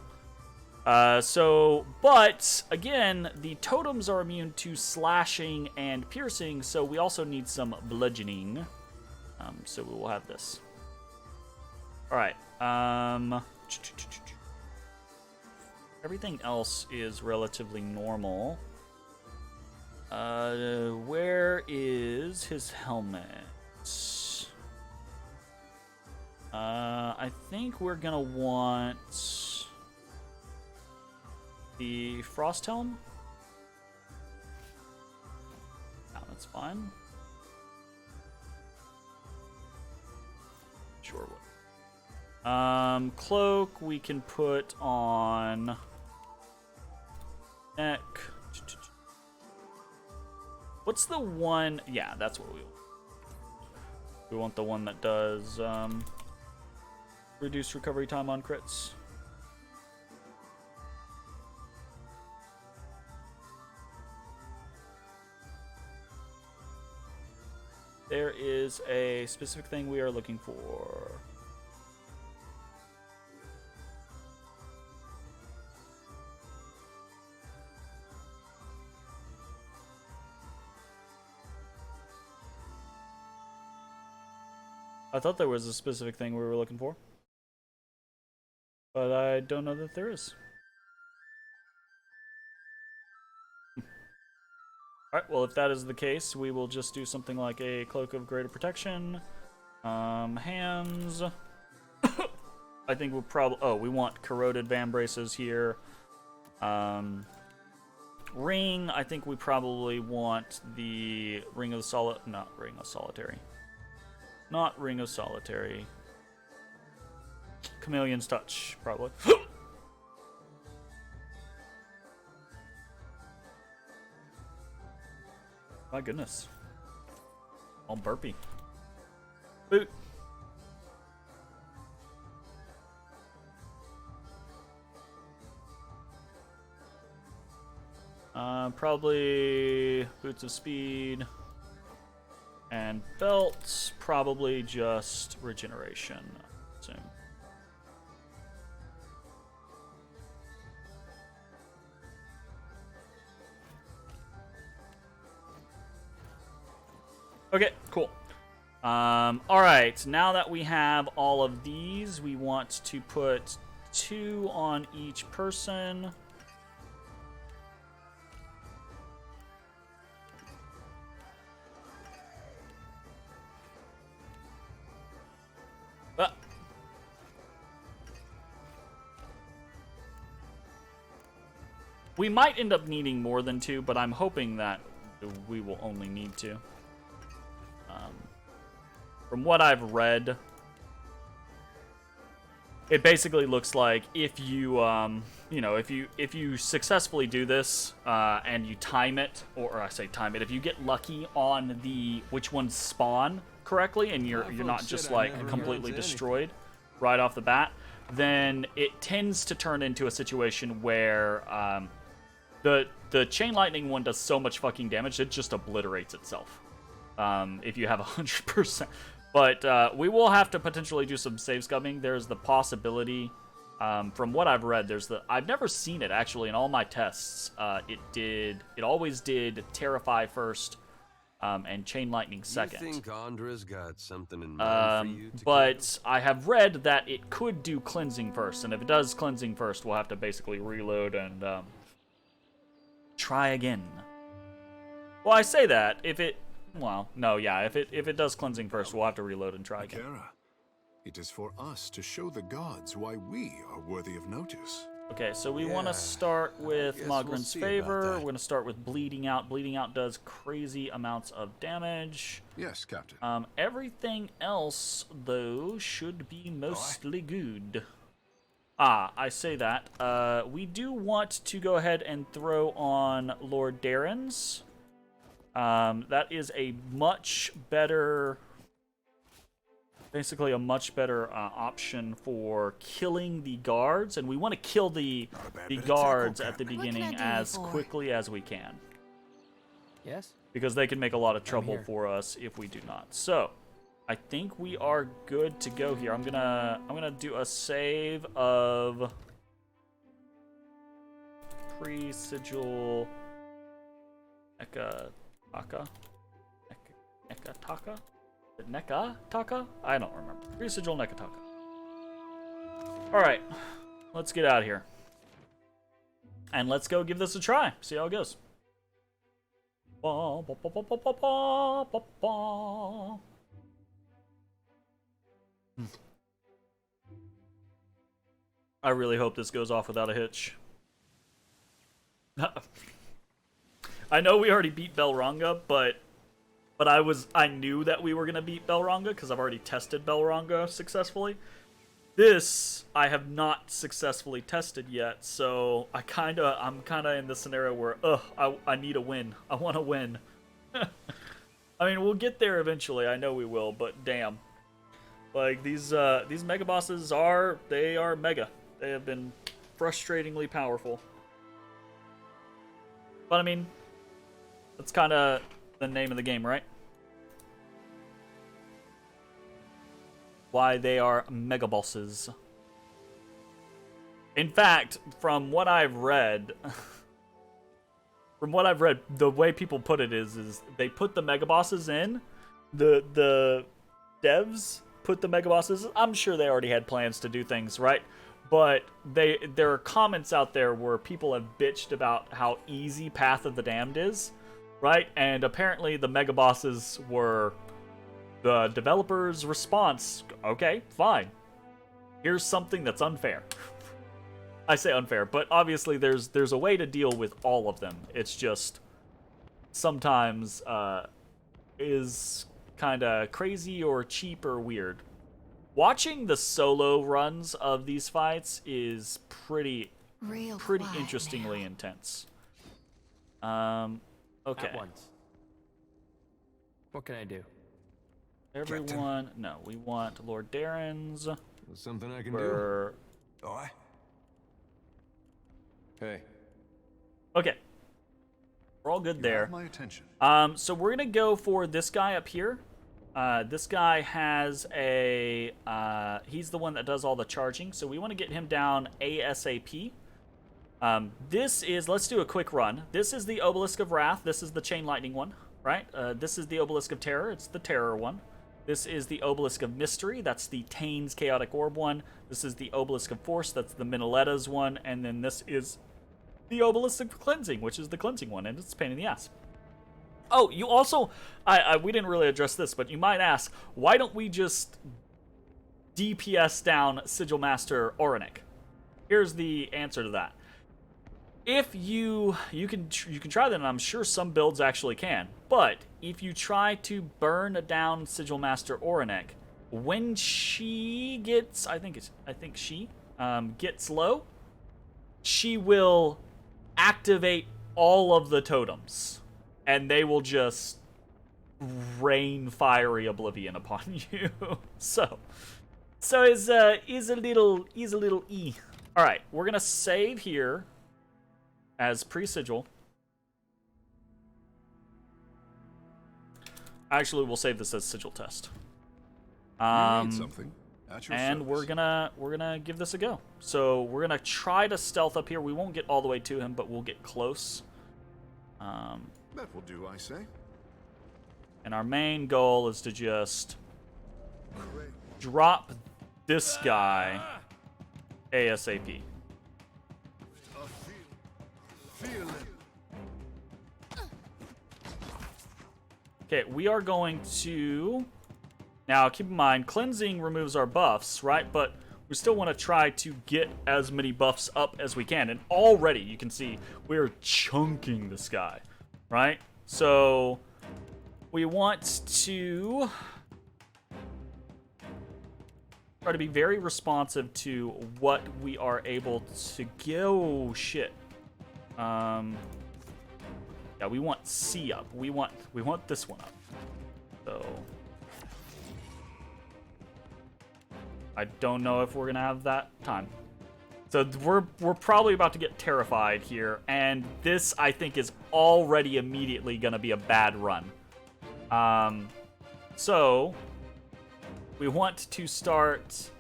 But again, the totems are immune to slashing and piercing, so we also need some bludgeoning. So we will have this. Alright. Everything else is relatively normal. Where is his helmet? I think we're gonna want the Frost Helm. No, that's fine. Sure. Cloak we can put on neck. What's the one? Yeah, that's what we want. We want the one that does reduce recovery time on crits. There is a specific thing we are looking for. I thought there was a specific thing we were looking for, but I don't know that there is. Alright, well, if that is the case, we will just do something like a Cloak of Greater Protection. Hands. I think we'll probably... Oh, we want Corroded Vambraces here. Ring. I think we probably want the Ring of the Not Ring of Solitary. Not Ring of Solitary. Chameleon's Touch, probably. My goodness. All burpy. Boot. Probably Boots of Speed. And belts, probably just regeneration, I assume. Okay, cool. Alright, now that we have all of these, we want to put 2 on each person. We might end up needing more than 2, but I'm hoping that we will only need 2. From what I've read, it basically looks like if you, if you successfully do this and you time it, or I say time it, if you get lucky on the which ones spawn correctly, and you're not just like completely destroyed right off the bat, then it tends to turn into a situation where the chain lightning one does so much fucking damage it just obliterates itself. If you have 100%. But we will have to potentially do some save scumming. There's the possibility, from what I've read, I've never seen it actually in all my tests. It always did Terrify first, and Chain Lightning second. You think Andra's got something in mind for you to But I have read that it could do Cleansing first, and if it does Cleansing first, we'll have to basically reload and try again. Well, I say that if it. Well, no, yeah. If it does Cleansing first, we'll have to reload and try again. Akira, it is for us to show the gods why we are worthy of notice. Okay, so we Yeah, want to start with guess we'll Mogren's see about Favor. that. We're going to start with Bleeding Out. Bleeding Out does crazy amounts of damage. Yes, Captain. Everything else, though, should be mostly good. Ah, I say that. We do want to go ahead and throw on Lord Darren's. That is a much better, basically a much better option for killing the guards, and we want to kill the bit of guards tackle, at the Captain. What can I beginning do you as for? quickly as we can, Yes? because they can make a lot of trouble here. for us if we do not. So, I think we are good to go here. I'm gonna do a save of pre-sigil Nekataka? Nekataka? Is it Nekataka? I don't remember. Pre-sigil Nekataka. Alright, let's get out of here. And let's go give this a try. See how it goes. Ba, ba, ba, ba, ba, ba, ba, ba, ba. I really hope this goes off without a hitch. I know we already beat Belranga, but I knew that we were gonna beat Belranga because I've already tested Belranga successfully. This I have not successfully tested yet, so I'm kinda in the scenario where I need a win. I want to win. I mean, we'll get there eventually. I know we will, but damn, like these mega bosses are mega. They have been frustratingly powerful. But I mean, that's kind of the name of the game, right? Why they are mega bosses. In fact, from what I've read, the way people put it is they put the mega bosses in. The devs put the mega bosses. I'm sure they already had plans to do things, right? But there are comments out there where people have bitched about how easy Path of the Damned is, right? And apparently the mega bosses were the developers' response. Okay, fine. Here's something that's unfair. I say unfair, but obviously there's a way to deal with all of them. It's just sometimes is kind of crazy or cheap or weird. Watching the solo runs of these fights is pretty Quiet interestingly now. intense. Okay. At once. What can I do? Everyone, no, we want Lord Darren's. There's something I can We're do. Aye. Hey. okay. We're all good You there. have my attention. So we're gonna go for this guy up here. This guy has a he's the one that does all the charging, so we want to get him down ASAP. Let's do a quick run. This is the Obelisk of Wrath. This is the Chain Lightning one, right? This is the Obelisk of Terror. It's the Terror one. This is the Obelisk of Mystery. That's the Tain's Chaotic Orb one. This is the Obelisk of Force. That's the Minalettas one. And then this is the Obelisk of Cleansing, which is the Cleansing one, and it's a pain in the ass. Oh, you also, we didn't really address this, but you might ask, why don't we just DPS down Sigil Master Oranik? Here's the answer to that. if you can try that, and I'm sure some builds actually can. But if you try to burn down Sigilmaster Oranek, when she gets, I think she gets low, she will activate all of the totems, and they will just rain fiery oblivion upon you. so is a little e. All right, we're gonna save here as pre-sigil. Actually, we'll save this as sigil test. You need something. At your And service. we're gonna give this a go. So we're gonna try to stealth up here. We won't get all the way to him, but we'll get close. That will do, I say. And our main goal is to just drop this guy ASAP. Feel it. Okay, we are going to... Now, keep in mind, cleansing removes our buffs, right? But we still want to try to get as many buffs up as we can. And already, you can see, we're chunking this guy, right? So, we want to try to be very responsive to what we are able to get. Oh, shit. Yeah, we want C up. We want this one up. So... I don't know if we're gonna have that time. So we're probably about to get terrified here, and this I think is already immediately gonna be a bad run. So we want to start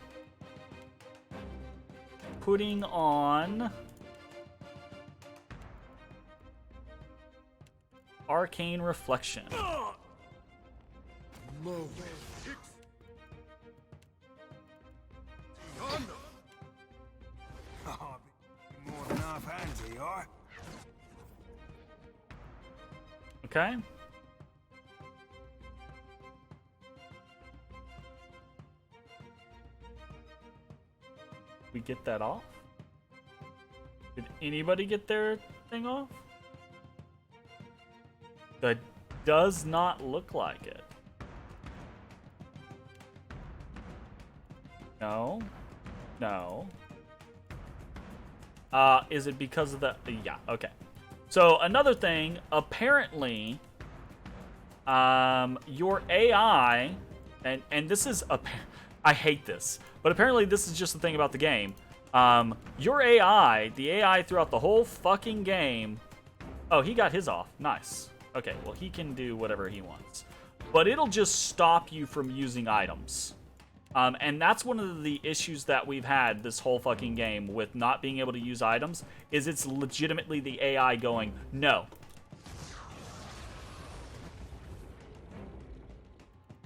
putting on Arcane Reflection. More than half hands, you are. Okay. We get that off? Did anybody get their thing off? That does not look like it. No. No. Is it because of the... Yeah, okay. So, another thing, apparently, your AI, and this is... I hate this, but apparently this is just the thing about the game. Your AI, the AI throughout the whole fucking game... Oh, he got his off. Nice. Okay, well, he can do whatever he wants. But it'll just stop you from using items. And that's one of the issues that we've had this whole fucking game with not being able to use items, is it's legitimately the AI going, no.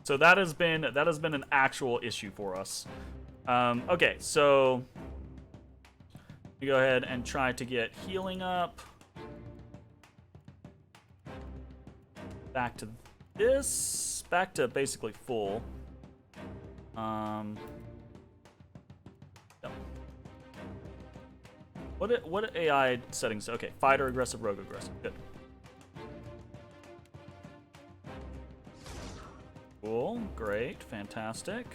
So that has been an actual issue for us. Okay, so we go ahead and try to get healing up. Back to this, back to basically full. Yep. What AI settings? Okay, fighter, aggressive, rogue, aggressive. Good. Cool, great, fantastic.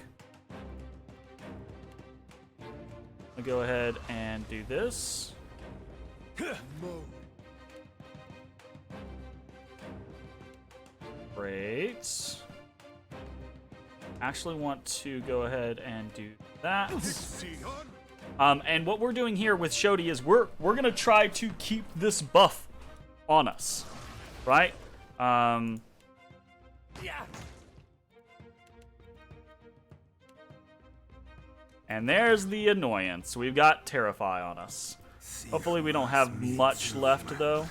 I'll go ahead and do this. Great. Actually want to go ahead and do that. And what we're doing here with Shodi is we're gonna try to keep this buff on us, right? And there's the annoyance. We've got Terrify on us. Hopefully we don't have much left though.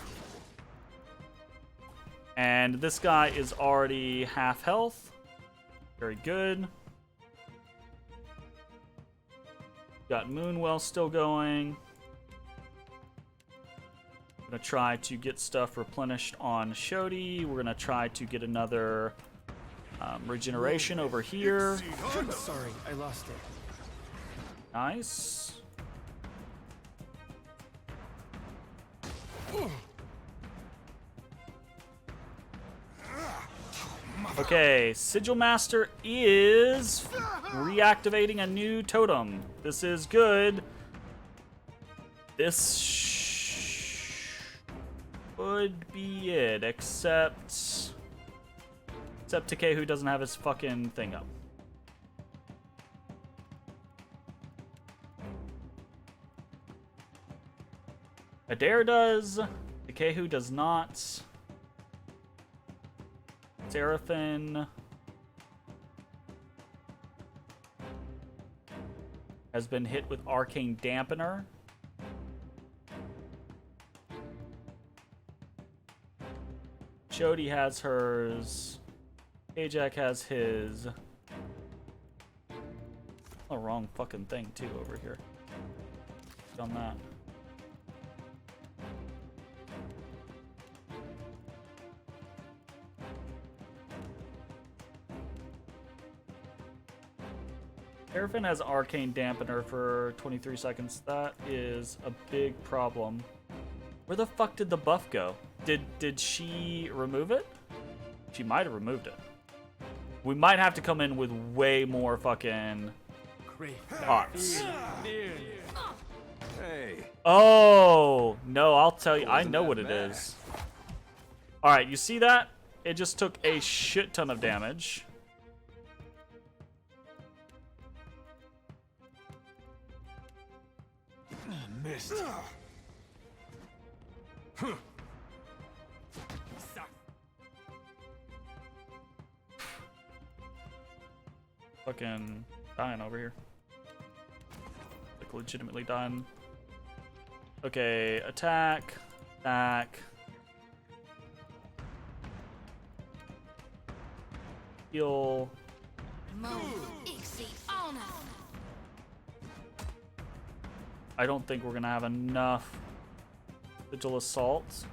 And this guy is already half health. Very good. Got Moonwell still going. Gonna try to get stuff replenished on Shodi. We're gonna try to get another regeneration over here. Sorry, I lost it. Nice. Okay, Sigil Master is reactivating a new totem. This is good. This should be it, except Takehu doesn't have his fucking thing up. Adair does. Takehu does not. Seraphin has been hit with Arcane Dampener. Jody has hers. Ajak has his. Oh, wrong fucking thing too over here. Done that. Seraphin has Arcane Dampener for 23 seconds. That is a big problem. Where the fuck did the buff go? Did she remove it? She might have removed it. We might have to come in with way more fucking pots. Hey. Oh, no, I'll tell you. I know what it is. Alright, you see that? It just took a shit ton of damage. Missed. Fucking dying over here. Like, legitimately dying. Okay, attack. Attack. Heal. I don't think we're gonna have enough Sigil Assault.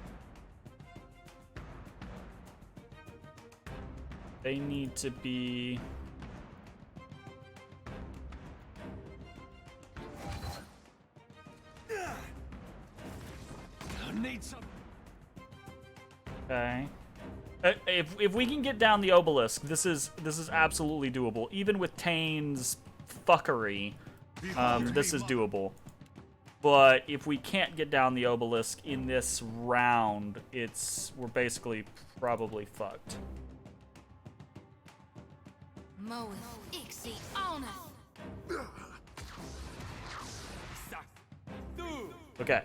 They need to be... Okay. If we can get down the obelisk, this is absolutely doable. Even with Tane's fuckery, this is doable. But if we can't get down the obelisk in this round, we're basically probably fucked. Okay.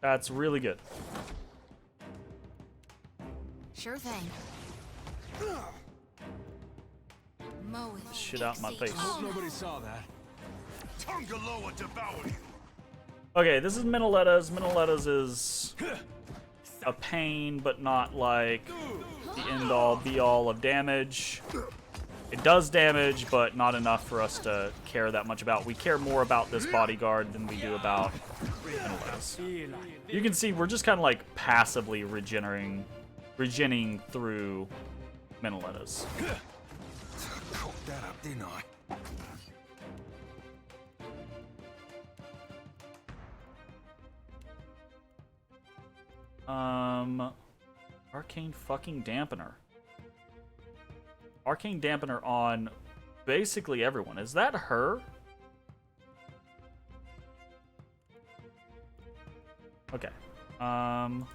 That's really good. Sure thing. Shit out in my face. Hope nobody saw that. Tungaloa devoured you. Okay, this is Minoletta's. Minoletta's is a pain, but not like the end-all, be-all of damage. It does damage, but not enough for us to care that much about. We care more about this bodyguard than we do about Minoletta's. You can see we're just kind of like passively regening through Minoletta's. Cooked that up, didn't I? Arcane fucking Dampener. Arcane Dampener on basically everyone. Is that her? Okay. Can't.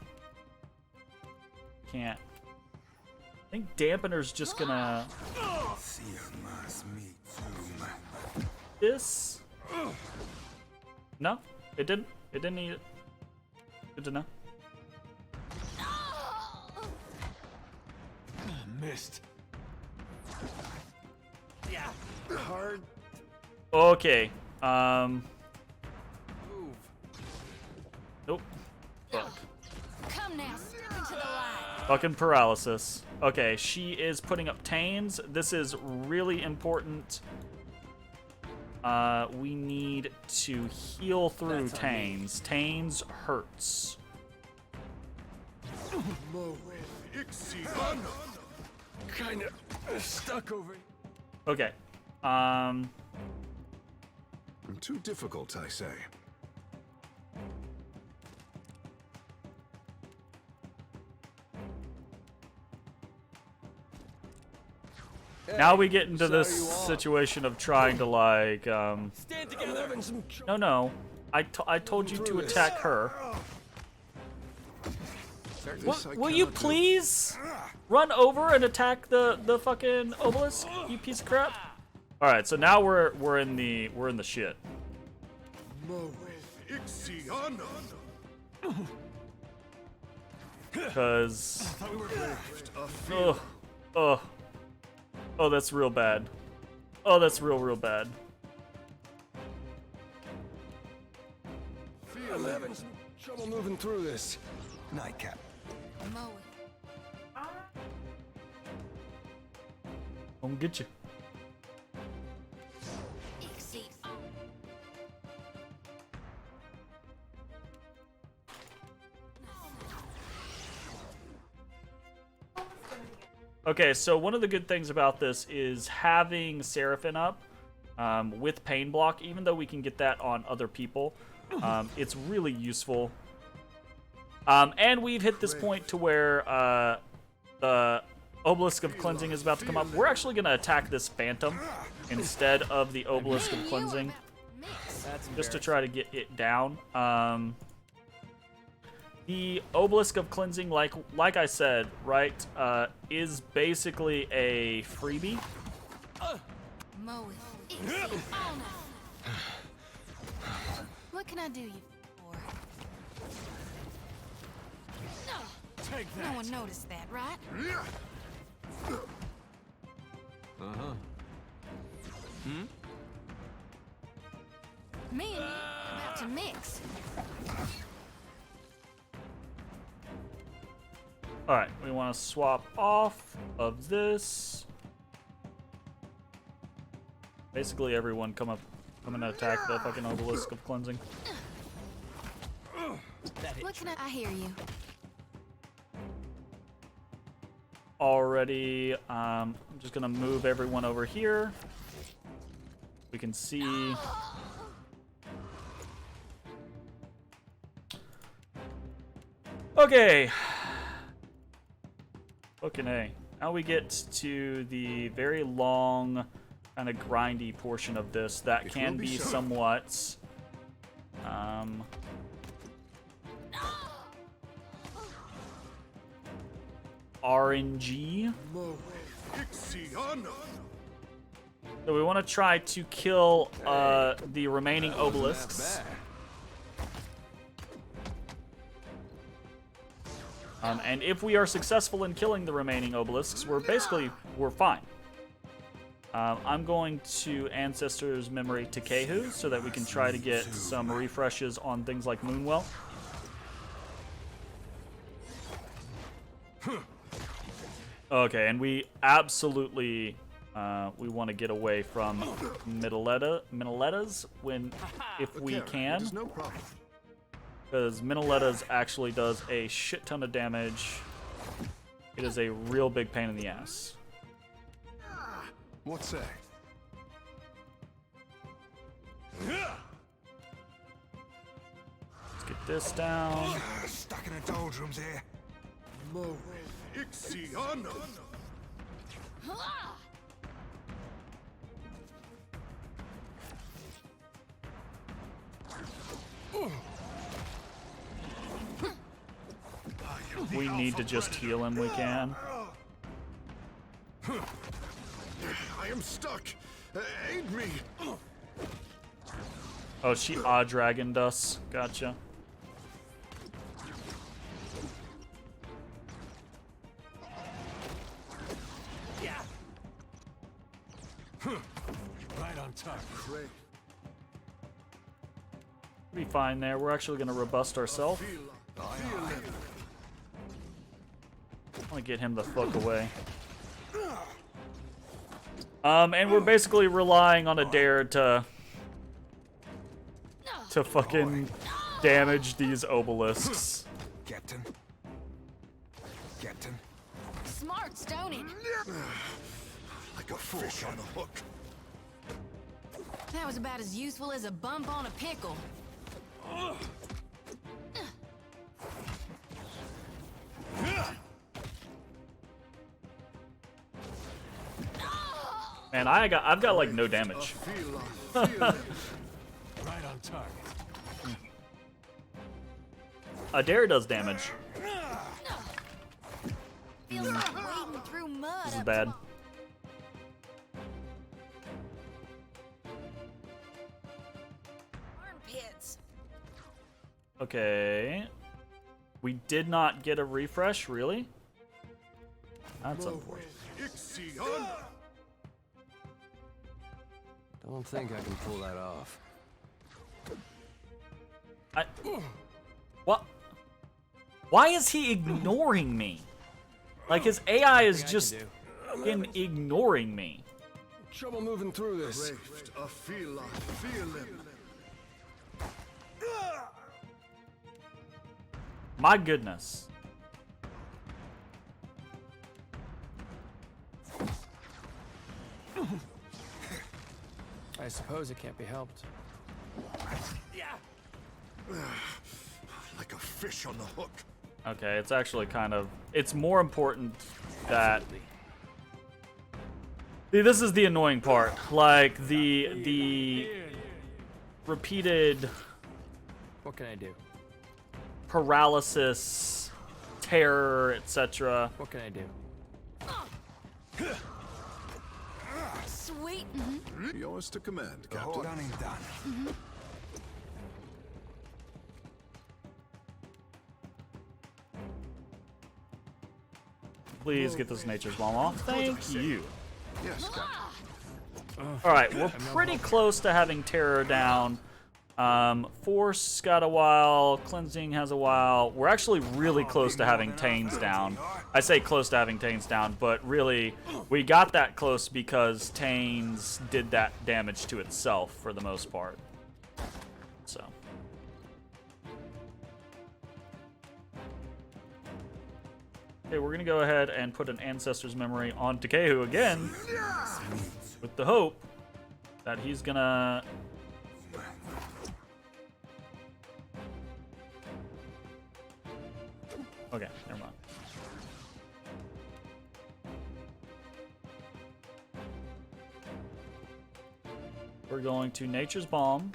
I think Dampener's just gonna... This? No, it didn't. It didn't need it. Good to know. Missed. Yeah. Hard. Okay. Move. Nope. Fuck. Come now, step into the light. Fucking paralysis. Okay, she is putting up Tanes. This is really important. We need to heal through Tanes. Tanes hurts. Kinda stuck over. Okay. Too difficult, I say. Now we get into this situation of trying to like, Stand together. no. I told you to attack her. Will you please run over and attack the fucking obelisk, you piece of crap? All right, so now we're in the shit. Cause oh, that's real bad. Oh, that's real bad. I'm having some trouble moving through this. Nightcap. Mow it. I'm gonna get you. Exceed all. Okay, so one of the good things about this is having Seraphim up with Pain Block, even though we can get that on other people, it's really useful. And we've hit this point to where the Obelisk of Cleansing is about to come up. We're actually going to attack this Phantom instead of the Obelisk of Cleansing, just to try to get it down. The Obelisk of Cleansing, like I said, right, is basically a freebie. Mow it. Exceed all now. What can I do you for? Take No that. one noticed that, right? Me and you about to mix. All right, we want to swap off of this. Basically, everyone come and attack the fucking Obelisk of Cleansing. What can I hear you. Already, I'm just gonna move everyone over here. We can see. Okay. Fucking A. Now we get to the very long, kind of grindy portion of this that can be somewhat RNG. So we want to try to kill the remaining obelisks. And if we are successful in killing the remaining obelisks, we're fine. I'm going to Ancestor's Memory to Kehu so that we can try to get some refreshes on things like Moonwell. Okay, and we absolutely we want to get away from Minolettas if we can. No problem. Because Minolettas actually does a shit ton of damage. It is a real big pain in the ass. What's that? Let's get this down. Stuck in a doldrums here. If we need to just heal him, we can. I am stuck. Aid me. Oh, she dragoned us. Gotcha. Right on top. Great. Be fine there. We're actually going to robust ourselves. I want to get him the fuck away. And we're basically relying on a dare to fucking damage these obelisks. Captain. Captain. Smart, don't it? Like a fish on the hook. That was about as useful as a bump on a pickle. Man, I've got like no damage. Right on target. Adair does damage. Feels like wading through mud. This is up bad. top. Armpits. Okay. We did not get a refresh, really? That's unfortunate. Ixion! Don't think I can pull that off. What? Why is he ignoring me? Like his AI is just ignoring me. Trouble moving through this. Braved a feline, feeling. My goodness. I suppose it can't be helped. Like a fish on the hook. Okay, it's actually kind of... It's more important that... See, this is the annoying part. Like, the repeated What can I do? paralysis, terror, etc. What can I do? Sweet. Yours to command, The Captain. whole ain't done. Please get this nature's bomb off. Thank you. Yes, Captain. Alright, we're pretty close to having terror down. Force got a while. Cleansing has a while. We're actually really close to having Tains down. I say close to having Tains down, but really, we got that close because Tains did that damage to itself for the most part. So. Okay, we're gonna go ahead and put an Ancestor's Memory on Takehu again, with the hope that he's gonna... Okay, never mind. We're going to Nature's Balm.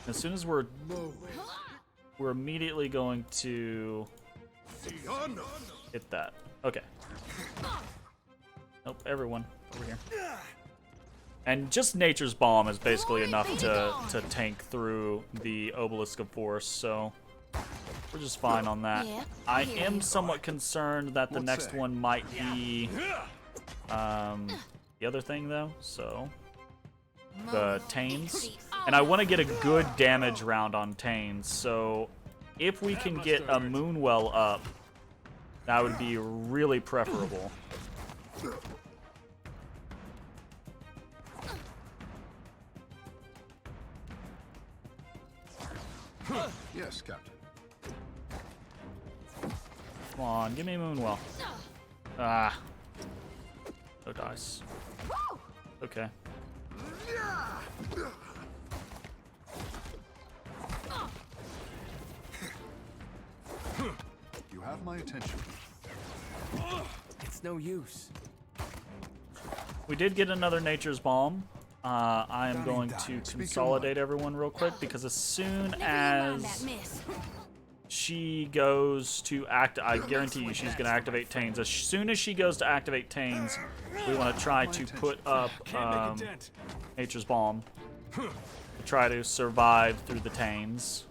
As soon as we're immediately going to hit that. Okay. Nope, everyone over here. And just Nature's Balm is basically enough to tank through the Obelisk of Force, so we're just fine on that. Yeah, I hear am you. somewhat concerned that the What's next that? one might be the other thing though, so the Tains. And I want to get a good damage round on Tains, so if we can get a Moonwell up, that would be really preferable. Yes, Captain. Come on, give me a Moonwell. Ah. No dice. Okay. You have my attention. It's no use. We did get another Nature's Balm. I am Done going and to done. Speak your consolidate everyone real quick because as soon Never you mind that as miss. she goes to act, I guarantee you she's going to activate Tains. As soon as she goes to activate Tains, we want to try to put up Nature's Balm to try to survive through the Tains.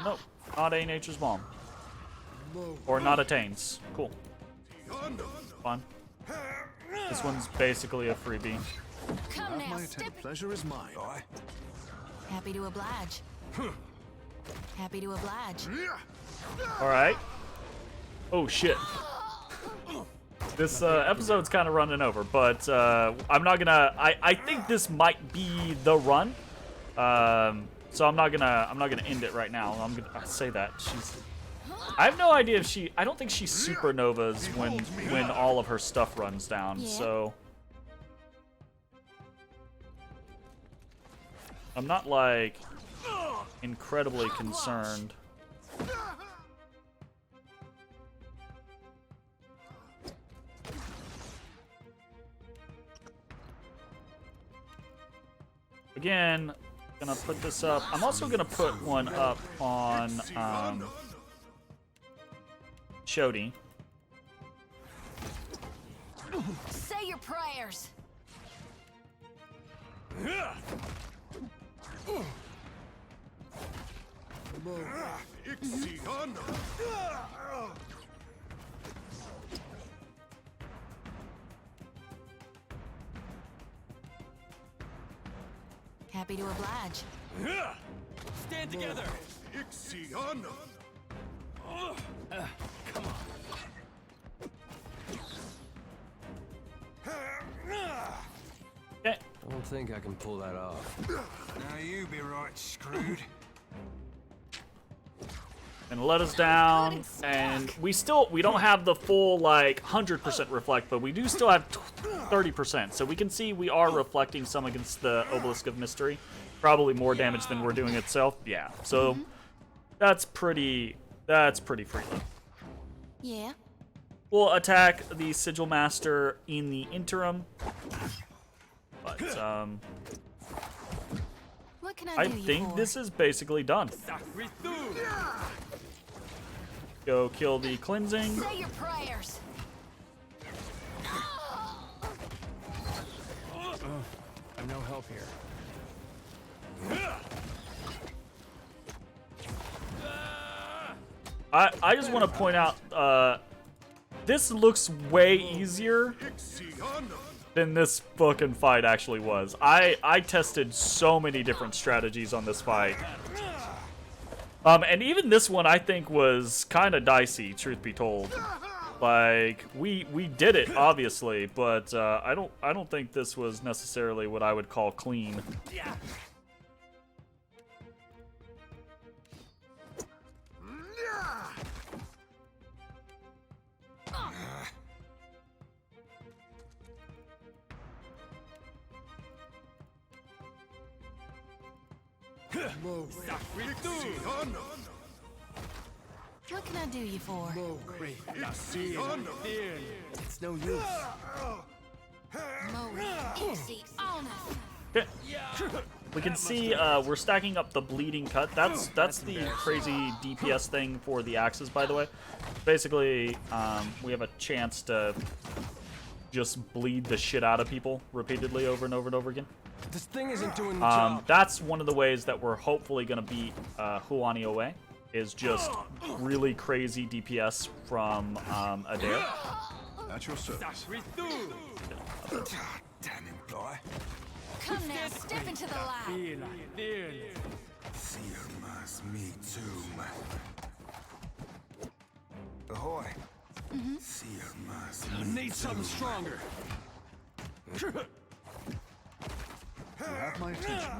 Nope, not a Nature's Balm. Or not a Tains. Cool. Fun. This one's basically a freebie. Come Have now, my step. attention. Pleasure is mine. Happy to oblige. Happy to oblige. Alright. Oh shit. This episode's kind of running over, but I'm not gonna. I think this might be the run. So I'm not gonna end it right now. I'm gonna say that I have no idea if she. I don't think she supernovas when all of her stuff runs down. Yeah. So I'm not like incredibly concerned. again, gonna put this up. I'm also gonna put one up on Shodi. Say your prayers. Happy to oblige. Stand together. Okay. I don't think I can pull that off. Now you be right screwed. And let us down, and we don't have the full like 100% reflect, but we do still have 30%, so we can see we are reflecting some against the Obelisk of Mystery. Probably more damage than we're doing itself. Yeah, so that's pretty free low. Yeah. We'll attack the Sigil Master in the interim, but What can I I do you think for? this is basically done. Go kill the cleansing. Say your prayers. I'm no help here. I just want to point out, this looks way easier than this fucking fight actually was. I tested so many different strategies on this fight. And even this one I think was kind of dicey, truth be told. Like, we did it, obviously, but I don't think this was necessarily what I would call clean. What can I do you for? It's no use. Okay. We can see we're stacking up the bleeding cut. That's the crazy DPS thing for the axes, by the way. Basically, we have a chance to just bleed the shit out of people repeatedly over and over and over again. This thing isn't doing the job. That's one of the ways that we're hopefully going to beat Huani away, is just really crazy DPS from Adair. At your service. Damn it, boy. Come now, step into the light. See you must me too. Ahoy. See you must Need something stronger. You have my attention.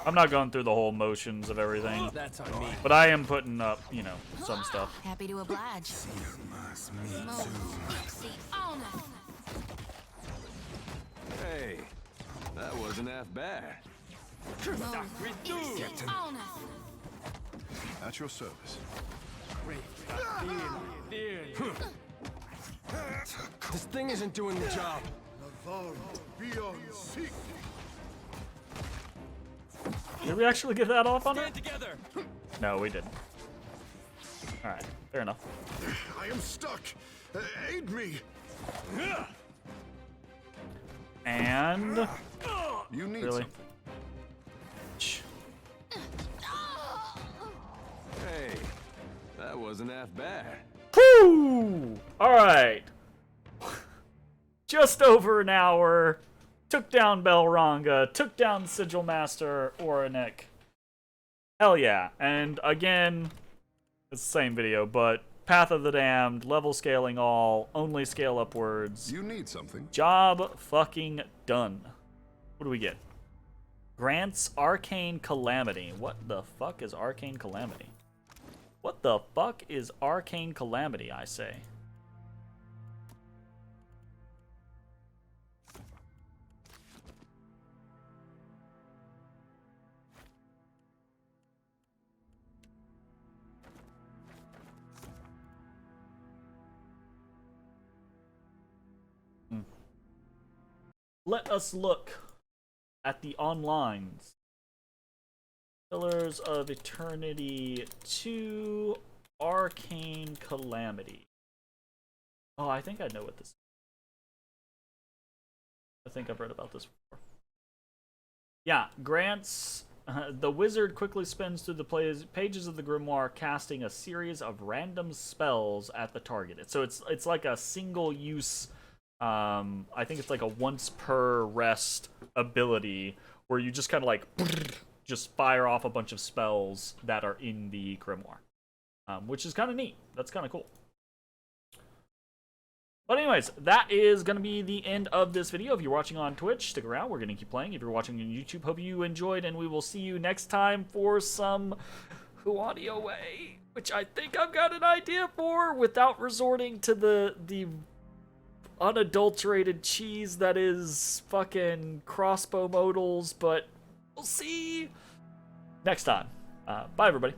I'm not going through the whole motions of everything, That's on me. but I am putting up, you know, some stuff. Happy to oblige. See you must me too. Hey, that wasn't half bad. At your service. This thing isn't doing the job. Did we actually get that off on it? Stand together. No, we didn't. Alright, fair enough. I am stuck. Aid me. And... You need Really? something. Hey, that wasn't half bad. Whew! Alright. Just over an hour. Took down Belranga. Took down Sigil Master Oranik. Hell yeah. And again, it's the same video, but Path of the Damned, level scaling all, only scale upwards. You need something. Job fucking done. What do we get? Grants Arcane Calamity. What the fuck is Arcane Calamity? What the fuck is Arcane Calamity, I say? Let us look. at the onlines. Pillars of Eternity 2 Arcane Calamity. Oh, I think I know what this is. I think I've read about this before. Yeah, grants. The wizard quickly spins through the pages of the grimoire, casting a series of random spells at the target. So it's like a single use. I think it's like a once per rest ability where you just kind of like just fire off a bunch of spells that are in the grimoire, which is kind of neat. That's kind of cool. But anyways, that is going to be the end of this video. If you're watching on Twitch, stick around. We're going to keep playing. If you're watching on YouTube, hope you enjoyed, and we will see you next time for some Huani Away, which I think I've got an idea for without resorting to the unadulterated cheese that is fucking crossbow modals, but we'll see next time. Bye, everybody.